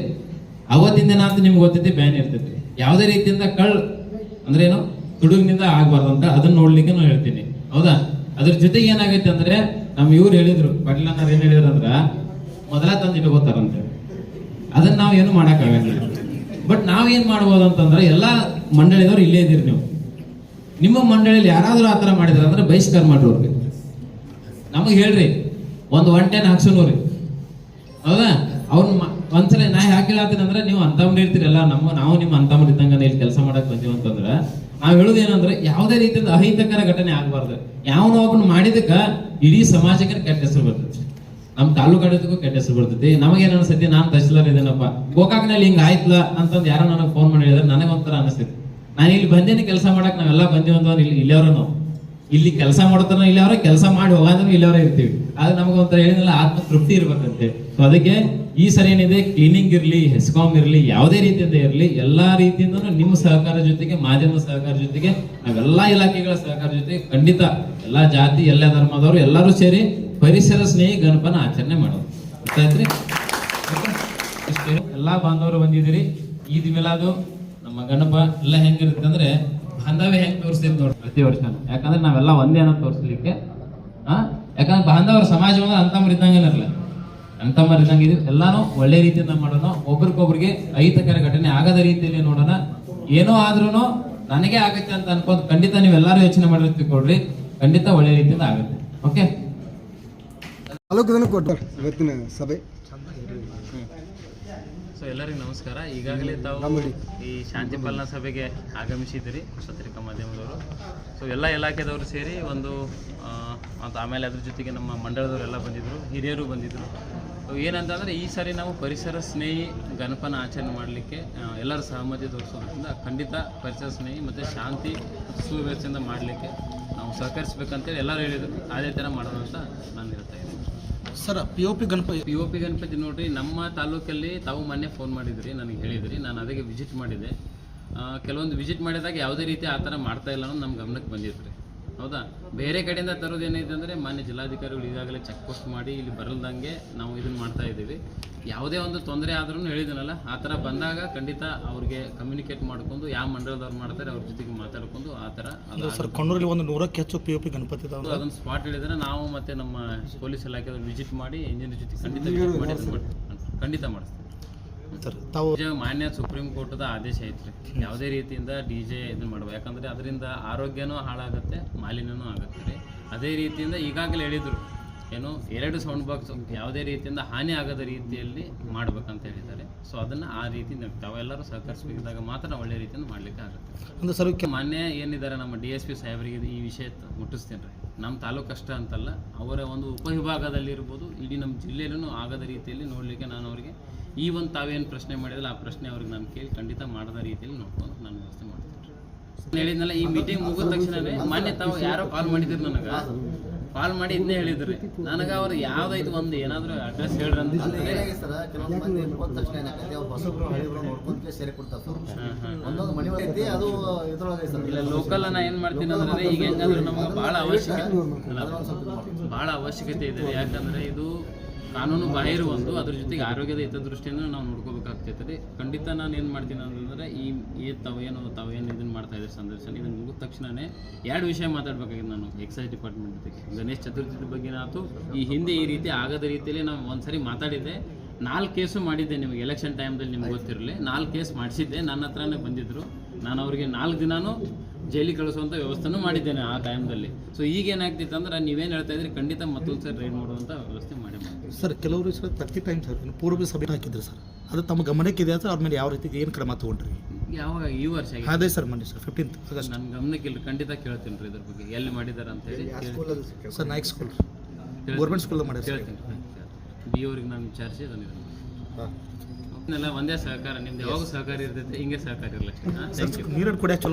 ಅವತ್ತಿನ ದಿನ ಅಂತ ನಿಮ್ಗೆ ಗೊತ್ತೈತಿ ಬ್ಯಾನ್ ಇರ್ತೈತಿ, ಯಾವುದೇ ರೀತಿಯಿಂದ ಅಂದ್ರೆ ಏನು ತುಡುಗಿನಿಂದ ಆಗ್ಬಾರ್ದಂತ, ಅದನ್ನ ನೋಡ್ಲಿಕ್ಕೆ ನಾನು ಹೇಳ್ತೀನಿ, ಹೌದಾ. ಅದ್ರ ಜೊತೆಗೆ ಏನಾಗೈತೆ ಅಂದ್ರೆ ನಮ್ ಇವ್ರು ಹೇಳಿದ್ರು, ಪಾಟೀಲಣ್ಣವ್ರು ಏನ್ ಹೇಳಿದ್ರು ಅಂದ್ರ ಮೊದಲ ತಂದು ಇಟ್ಕೋತಾರಂತೆ, ಅದನ್ನ ನಾವ್ ಏನು ಮಾಡಕ್ ಆಗಂಗಿಲ್ಲ. ಬಟ್ ನಾವ್ ಏನ್ ಮಾಡ್ಬೋದು ಅಂತಂದ್ರೆ ಎಲ್ಲಾ ಮಂಡಳಿದವ್ರು ಇಲ್ಲೇ ಇದೀರಿ, ನೀವು ನಿಮ್ಮ ಮಂಡಳಿಯಲ್ಲಿ ಯಾರಾದ್ರೂ ಆತರ ಮಾಡಿದ್ರ ಅಂದ್ರೆ ಬಹಿಷ್ಕಾರ ಮಾಡ್ರಿ. ನಮಗ್ ಹೇಳ್ರಿ, ಒಂದು 110 ಹಾಕ್ಸೋರಿ, ಹೌದಾ. ಅವ್ನ ಒಂದ್ಸಲ ನಾ ಯಾಕೆ ಹೇಳತ್ತೀನಿ ಅಂದ್ರೆ ನೀವು ಅಂತಮ್ರಿ ಇರ್ತೀರಲ್ಲ, ನಾವು ನಿಮ್ಮ ಅಂತಮ್ರಿ ಇದ್ದಂಗ ಇಲ್ಲಿ ಕೆಲಸ ಮಾಡಕ್ ಬಂದೀವಿ ಅಂತಂದ್ರ ನಾವ್ ಹೇಳುದೇನಂದ್ರೆ ಯಾವುದೇ ರೀತಿಯಿಂದ ಅಹಿತಕರ ಘಟನೆ ಆಗ್ಬಾರ್ದು. ಯಾವನೋ ಒಬ್ಬನ ಮಾಡಿದಕ್ಕ ಇಡೀ ಸಮಾಜಕ್ಕೆ ಕೆಟ್ಟ ಹೆಸರು ಬರ್ತೈತಿ, ನಮ್ ತಾಲೂಕು ಆಡಳಿತಕ್ಕೂ ಕೆಟ್ಟ ಹೆಸರು ಬರ್ತೈತಿ. ನಮಗೇನ್ ಅನ್ಸತಿ, ನಾನ್ ತಹಶೀಲ್ದಾರ್ ಇದೇನಪ್ಪ, ಗೋಕಾಕ್ನಲ್ಲಿ ಹಿಂಗ ಆಯ್ತಲ್ಲ ಅಂತಂದ್ ಯಾರೋ ನನಗೆ ಫೋನ್ ಮಾಡಿ ಹೇಳಿದ್ರೆ ನನಗೆ ಒಂಥರ ಅನಿಸ್ತೈತಿ. ನಾನು ಇಲ್ಲಿ ಬಂದೇನೆ ಕೆಲಸ ಮಾಡಕ್, ನಾವೆಲ್ಲ ಬಂದೀವಿ ಅಂತಂದ್ರೆ ಇಲ್ಲಿಯವ್ರ ನಾವು ಇಲ್ಲಿ ಕೆಲಸ ಮಾಡ್ತಾನ, ಇಲ್ಲಿಯವ್ರ ಕೆಲಸ ಮಾಡಿ ಹೋಗಂದ್ರೆ ಇಲ್ಲಿಯವ್ರ ಇರ್ತೀವಿ. ಆದ್ರೆ ನಮಗೊಂಥರ ಹೇಳಿದ್ನಲ್ಲ ಆತ್ಮ ತೃಪ್ತಿ ಇರ್ಬೇಕಂತೆ. ಸೊ ಅದಕ್ಕೆ ಈ ಸರಿ ಏನಿದೆ, ಕ್ಲೀನಿಂಗ್ ಇರ್ಲಿ, ಹೆಸ್ಕಾಂ ಇರ್ಲಿ, ಯಾವುದೇ ರೀತಿಯಿಂದ ಇರ್ಲಿ, ಎಲ್ಲಾ ರೀತಿಯಿಂದ ನಿಮ್ಮ ಸಹಕಾರ ಜೊತೆಗೆ, ಮಾಧ್ಯಮ ಸಹಕಾರ ಜೊತೆಗೆ, ನಾವೆಲ್ಲಾ ಇಲಾಖೆಗಳ ಸಹಕಾರ ಜೊತೆಗೆ ಖಂಡಿತ ಎಲ್ಲಾ ಜಾತಿ, ಎಲ್ಲ ಧರ್ಮದವರು ಎಲ್ಲರೂ ಸೇರಿ ಪರಿಸರ ಸ್ನೇಹಿ ಗಣಪನ ಆಚರಣೆ ಮಾಡೋದು. ಗೊತ್ತಾಯ್ತ್ರಿ? ಇಷ್ಟೇ, ಎಲ್ಲಾ ಬಾಂಧವರು ಬಂದಿದ್ದೀರಿ. ಈದ್ ಮಿಲಾದು ನಮ್ಮ ಗಣಪ ಎಲ್ಲ ಹೆಂಗಿರುತ್ತೆ ಅಂದ್ರೆ ಬಾಂಧವ್ಯ ಹೆಂಗ್ ತೋರಿಸ್ತೀವಿ ನೋಡಿ ಪ್ರತಿ ವರ್ಷ. ಯಾಕಂದ್ರೆ ನಾವೆಲ್ಲ ಒಂದೇ ಅನ್ನೋ ತೋರಿಸ್ಲಿಕ್ಕೆ, ಯಾಕಂದ್ರೆ ಬಾಂಧವರ ಸಮಾಜವನ್ನ ಅಂತಮರ್ ಇದ್ದಂಗೇನಿರಲ್ಲ, ಅಂತಮರ್ ಇದ್ದಂಗೆ ಇದೀವಿ. ಎಲ್ಲಾನು ಒಳ್ಳೆ ರೀತಿಯಿಂದ ಮಾಡೋಣ, ಒಬ್ರಿಗೊಬ್ರಿಗೆ ಅಹಿತಕರ ಘಟನೆ ಆಗದ ರೀತಿಯಲ್ಲಿ ನೋಡೋಣ. ಏನೋ ಆದ್ರೂ ನನಗೆ ಆಗುತ್ತೆ ಅಂತ ಅನ್ಕೊಂಡು ಖಂಡಿತ ನೀವೆಲ್ಲರೂ ಯೋಚನೆ ಮಾಡಿರ್ತಿಕೊಳ್ರಿ, ಖಂಡಿತ ಒಳ್ಳೆ ರೀತಿಯಿಂದ ಆಗುತ್ತೆ. ಓಕೆ, ಇವತ್ತಿನ ಸಭೆ. ಸೊ ಎಲ್ಲರಿಗೂ ನಮಸ್ಕಾರ. ಈಗಾಗಲೇ ತಾವು ಈ ಶಾಂತಿ ಪಾಲನಾ ಸಭೆಗೆ ಆಗಮಿಸಿದ್ದೀರಿ ಪತ್ರಿಕಾ ಮಾಧ್ಯಮದವರು. ಸೊ ಎಲ್ಲ ಇಲಾಖೆದವರು ಸೇರಿ ಒಂದು ಮತ್ತು ಆಮೇಲೆ ಅದ್ರ ಜೊತೆಗೆ ನಮ್ಮ ಮಂಡಳದವರೆಲ್ಲ ಬಂದಿದ್ದರು, ಹಿರಿಯರು ಬಂದಿದ್ದರು. ಸೊ ಏನಂತಂದರೆ ಈ ಸಾರಿ ನಾವು ಪರಿಸರ ಸ್ನೇಹಿ ಗಣಪನ ಆಚರಣೆ ಮಾಡಲಿಕ್ಕೆ ಎಲ್ಲರ ಸಹಮತಿ ತೋರಿಸೋದ್ರಿಂದ ಖಂಡಿತ ಪರಿಸರ ಸ್ನೇಹಿ ಮತ್ತು ಶಾಂತಿ ಮತ್ತು ಸುವ್ಯವಸ್ಥೆಯಿಂದ ಮಾಡಲಿಕ್ಕೆ ನಾವು ಸಹಕರಿಸಬೇಕಂತೇಳಿ ಎಲ್ಲರೂ ಹೇಳಿದರು. ಅದೇ ಥರ ಮಾಡೋಣ ಅಂತ ನಾನು ಹೇಳ್ತಾ ಇದ್ದೀನಿ. Sir POP Ganapati POP Ganapati ನೋಡ್ರಿ, ನಮ್ಮ ತಾಲೂಕಲ್ಲಿ ತಾವು ಮೊನ್ನೆ ಫೋನ್ ಮಾಡಿದ್ರಿ, ನನಗೆ ಹೇಳಿದ್ರಿ, ನಾನು ಅದಕ್ಕೆ ವಿಸಿಟ್ ಮಾಡಿದೆ. ಕೆಲವೊಂದು ವಿಸಿಟ್ ಮಾಡಿದಾಗ ಯಾವುದೇ ರೀತಿ ಆ ಥರ ಮಾಡ್ತಾ ಇಲ್ಲ ಅನ್ನೋದು ನಮ್ಮ ಗಮನಕ್ಕೆ ಬಂದಿತ್ತು ರೀ. ಹೌದಾ, ಬೇರೆ ಕಡೆಯಿಂದ ತರೋದು ಏನಿದೆ ಅಂದರೆ ಮಾನ್ಯ ಜಿಲ್ಲಾಧಿಕಾರಿಗಳು ಈಗಾಗಲೇ ಚೆಕ್ ಪೋಸ್ಟ್ ಮಾಡಿ ಇಲ್ಲಿ ಬರಲ್ದಂಗೆ ನಾವು ಇದನ್ನು ಮಾಡ್ತಾ ಇದ್ದೀವಿ. ಯಾವುದೇ ಒಂದು ತೊಂದರೆ ಆದ್ರೂ ಹೇಳಿದನಲ್ಲ, ಆ ಥರ ಬಂದಾಗ ಖಂಡಿತ ಅವ್ರಿಗೆ ಕಮ್ಯುನಿಕೇಟ್ ಮಾಡ್ಕೊಂಡು ಯಾವ ಮಂಡಲದವ್ರು ಮಾಡ್ತಾರೆ ಅವ್ರ ಜೊತೆಗೆ ಮಾತಾಡ್ಕೊಂಡು ಆ ಥರ ಸರ್ ಕಣ್ಣೂರಲ್ಲಿ ಒಂದು 100ಕ್ಕೆ ಹೆಚ್ಚು POP ಗಣಪತಿ ಇದಾವೆ. ಅದನ್ನು ಸ್ಪಾಟ್ ಹೇಳಿದ್ರೆ ನಾವು ಮತ್ತೆ ನಮ್ಮ ಪೊಲೀಸ್ ಇಲಾಖೆದವ್ರು ವಿಸಿಟ್ ಮಾಡಿ ಇಂಜಿನಿಯರ್ ಜೊತೆ ಖಂಡಿತ visit ಮಾಡಿ ಖಂಡಿತ ಮಾಡಿಸ್ತೀವಿ ಸರ್. ತಾವು ಮಾನ್ಯ ಸುಪ್ರೀಂ ಕೋರ್ಟ್ದ ಆದೇಶ ಐತ್ರಿ, ಯಾವುದೇ ರೀತಿಯಿಂದ DJ ಇದನ್ನ ಮಾಡ್ಬೇಕು, ಯಾಕಂದ್ರೆ ಅದರಿಂದ ಆರೋಗ್ಯನೂ ಹಾಳಾಗುತ್ತೆ, ಮಾಲಿನ್ಯನೂ ಆಗುತ್ತೆ ರೀ. ಅದೇ ರೀತಿಯಿಂದ ಈಗಾಗಲೇ ಹೇಳಿದ್ರು ಏನು 2 ಸೌಂಡ್ ಬಾಕ್ಸ್ ಯಾವುದೇ ರೀತಿಯಿಂದ ಹಾನಿ ಆಗದ ರೀತಿಯಲ್ಲಿ ಮಾಡ್ಬೇಕಂತ ಹೇಳಿದ್ದಾರೆ. ಸೊ ಅದನ್ನು ಆ ರೀತಿ ತಾವೆಲ್ಲರೂ ಸಹಕರಿಸಬೇಕಿದ್ದಾಗ ಮಾತ್ರ ಒಳ್ಳೆ ರೀತಿಯಿಂದ ಮಾಡಲಿಕ್ಕೆ ಆಗುತ್ತೆ. ಅಂದ್ರೆ ಸರ್ ಮಾನ್ಯ ಏನಿದ್ದಾರೆ ನಮ್ಮ DSP ಸಾಹೇಬರಿಗೆ ಈ ವಿಷಯ ಮುಟ್ಟಿಸ್ತೇನೆ ರೀ. ನಮ್ಮ ತಾಲೂಕು ಅಷ್ಟ ಅಂತಲ್ಲ, ಅವರ ಒಂದು ಉಪವಿಭಾಗದಲ್ಲಿ ಇರ್ಬೋದು, ಇಡೀ ನಮ್ಮ ಜಿಲ್ಲೆಯಲ್ಲೂ ಆಗದ ರೀತಿಯಲ್ಲಿ ನೋಡಲಿಕ್ಕೆ ನಾನು ಅವರಿಗೆ ಈ ಒಂದು ತಾವೇನು ಪ್ರಶ್ನೆ ಮಾಡಿದಲ್ಲ ಆ ಪ್ರಶ್ನೆ ಅವ್ರಿಗೆ ನಾನು ಕೇಳಿ ಖಂಡಿತ ಮಾಡದ ರೀತಿಯಲ್ಲಿ ನೋಡ್ಕೊಂಡು ನಾನು ವ್ಯವಸ್ಥೆ ಮಾಡ್ತೀನಿ ರೀ. ಹೇಳಿದ್ನಲ್ಲ, ಈ ಮೀಟಿಂಗ್ ಮುಗಿದ ತಕ್ಷಣವೇ ಮಾನ್ಯ ತಾವು ಯಾರೋ ಕಾಲ್ ಮಾಡಿದ್ರು, ನನಗೆ ಕಾಲ್ ಮಾಡಿ ಇದನ್ನೇ ಹೇಳಿದ್ರಿ. ನನಗೆ ಅವ್ರು ಯಾವ್ದಾಯ್ತು ಒಂದು ಏನಾದರೂ ಅಡ್ರೆಸ್ ಹೇಳ್ರಿ ಅಂತ ಸರ್ ಕೆಲವೊಂದು ಮಂದಿ ಹೋದ ತಕ್ಷಣ ಏನಾಗುತ್ತೆ, ಅವ್ರು ಹೊಸಬ್ರು ಹಳಿಬ್ರು ನೋಡ್ಕೊಂತ ಸೇರಿ ಕೊಡ್ತಾರೆ ಸರ್. ಒಂದೊಂದು ಮನೆ ಒಳಗೆ ಅದು ಇದ್ರೊಳಗೆ ಸರ್ ಇಲ್ಲ ಲೋಕಲ್ ನಾ ಏನು ಮಾಡ್ತೀನಿ ಅಂದ್ರೆ ಈಗ ಹೆಂಗಂದ್ರೆ ನಮ್ಗೆ ಭಾಳ ಅವಶ್ಯಕತೆ ಇದೆ. ಯಾಕಂದ್ರೆ ಇದು ಕಾನೂನು ಬಾಹಿರ ಒಂದು, ಅದ್ರ ಜೊತೆಗೆ ಆರೋಗ್ಯದ ಹಿತದೃಷ್ಟಿಯಿಂದ ನಾವು ನೋಡ್ಕೋಬೇಕಾಗ್ತೈತೆ ರೀ. ಖಂಡಿತ ನಾನು ಏನು ಮಾಡ್ತೀನಿ ಅಂತಂದರೆ ತಾವೇನು ಇದನ್ನು ಮಾಡ್ತಾ ಇದ್ದಾರೆ ಸಂದರ್ಶನ ಇದನ್ನು ಮುಗಿದ ತಕ್ಷಣವೇ 2 ವಿಷಯ ಮಾತಾಡ್ಬೇಕಾಗಿದೆ ನಾನು ಎಕ್ಸೈಸ್ ಡಿಪಾರ್ಟ್ಮೆಂಟ್ ಜೊತೆಗೆ. ಗಣೇಶ ಚತುರ್ಥಿ ಬಗ್ಗೆ ಆಯ್ತು, ಈ ಹಿಂದೆ ಈ ರೀತಿ ಆಗದ ರೀತಿಯಲ್ಲಿ ನಾವು ಒಂದ್ಸರಿ ಮಾತಾಡಿದ್ದೆ. 4 ಕೇಸು ಮಾಡಿದ್ದೆ, ನಿಮಗೆ ಎಲೆಕ್ಷನ್ ಟೈಮ್ದಲ್ಲಿ ನಿಮ್ಗೆ ಗೊತ್ತಿರಲಿ 4 ಕೇಸ್ ಮಾಡಿಸಿದ್ದೆ. ನನ್ನ ಹತ್ರನೇ ಬಂದಿದ್ದರು, ನಾನು ಅವರಿಗೆ 4 ದಿನಾನೂ ಜೈಲಿಗೆ ಕಳಿಸುವಂಥ ವ್ಯವಸ್ಥೆನೂ ಮಾಡಿದ್ದೇನೆ ಆ ಟೈಮ್ದಲ್ಲಿ. ಸೊ ಈಗ ಏನಾಗ್ತಿತ್ತು ಅಂದ್ರೆ ನೀವೇನು ಹೇಳ್ತಾ ಇದ್ರಿ, ಖಂಡಿತ ಮತ್ತೊಂದು ಸರಿ ರೈಡ್ ಮಾಡುವಂಥ ವ್ಯವಸ್ಥೆ ಮಾಡಿ ಸರ್. ಕೆಲವರು ಸರ್ ಪ್ರತಿ ಟೈಮ್ ಸರ್ ಪೂರ್ವ ಸಭೆ ಹಾಕಿದ್ರು ಸರ್, ಅದು ತಮ್ಮ ಗಮನಕ್ಕೆ ಇದೆ ಸರ್. ಅವ್ರ ಮೇಲೆ ಯಾವ ರೀತಿ ಏನು ಕ್ರಮ ತೊಗೊಂಡ್ರಿ? ಯಾವಾಗ ಈ ವರ್ಷ ಅದೇ ಸರ್ ಮೊನ್ನೆ ಸರ್ 15th ಆಗಸ್ಟ್. ನನ್ನ ಗಮನಕ್ಕೆ ಇಲ್ಲಿ ಖಂಡಿತ ಕೇಳ್ತೀನಿ ರೀ ಇದ್ರ ಬಗ್ಗೆ, ಎಲ್ಲಿ ಮಾಡಿದ್ದಾರೆ ಅಂತ ಹೇಳಿ sir. Nayak school government school ಮಾಡ್ಯಾರ ಕೇಳ್ತೀನಿ. ಬಿ ಅವ್ರಿಗೆ ನಾನು ವಿಚಾರಿಸಿ ಅದನ್ನೆಲ್ಲ ಒಂದೇ ಸಹಕಾರ, ನಿಮ್ದು ಯಾವಾಗ ಸಹಕಾರ ಇರ್ತೈತೆ ಹಿಂಗೆ ಸಹಕಾರ ಇರಲಿ. Thank you. ನೀರು ಕುಡಿಯೋಕೆ ಚಲೋ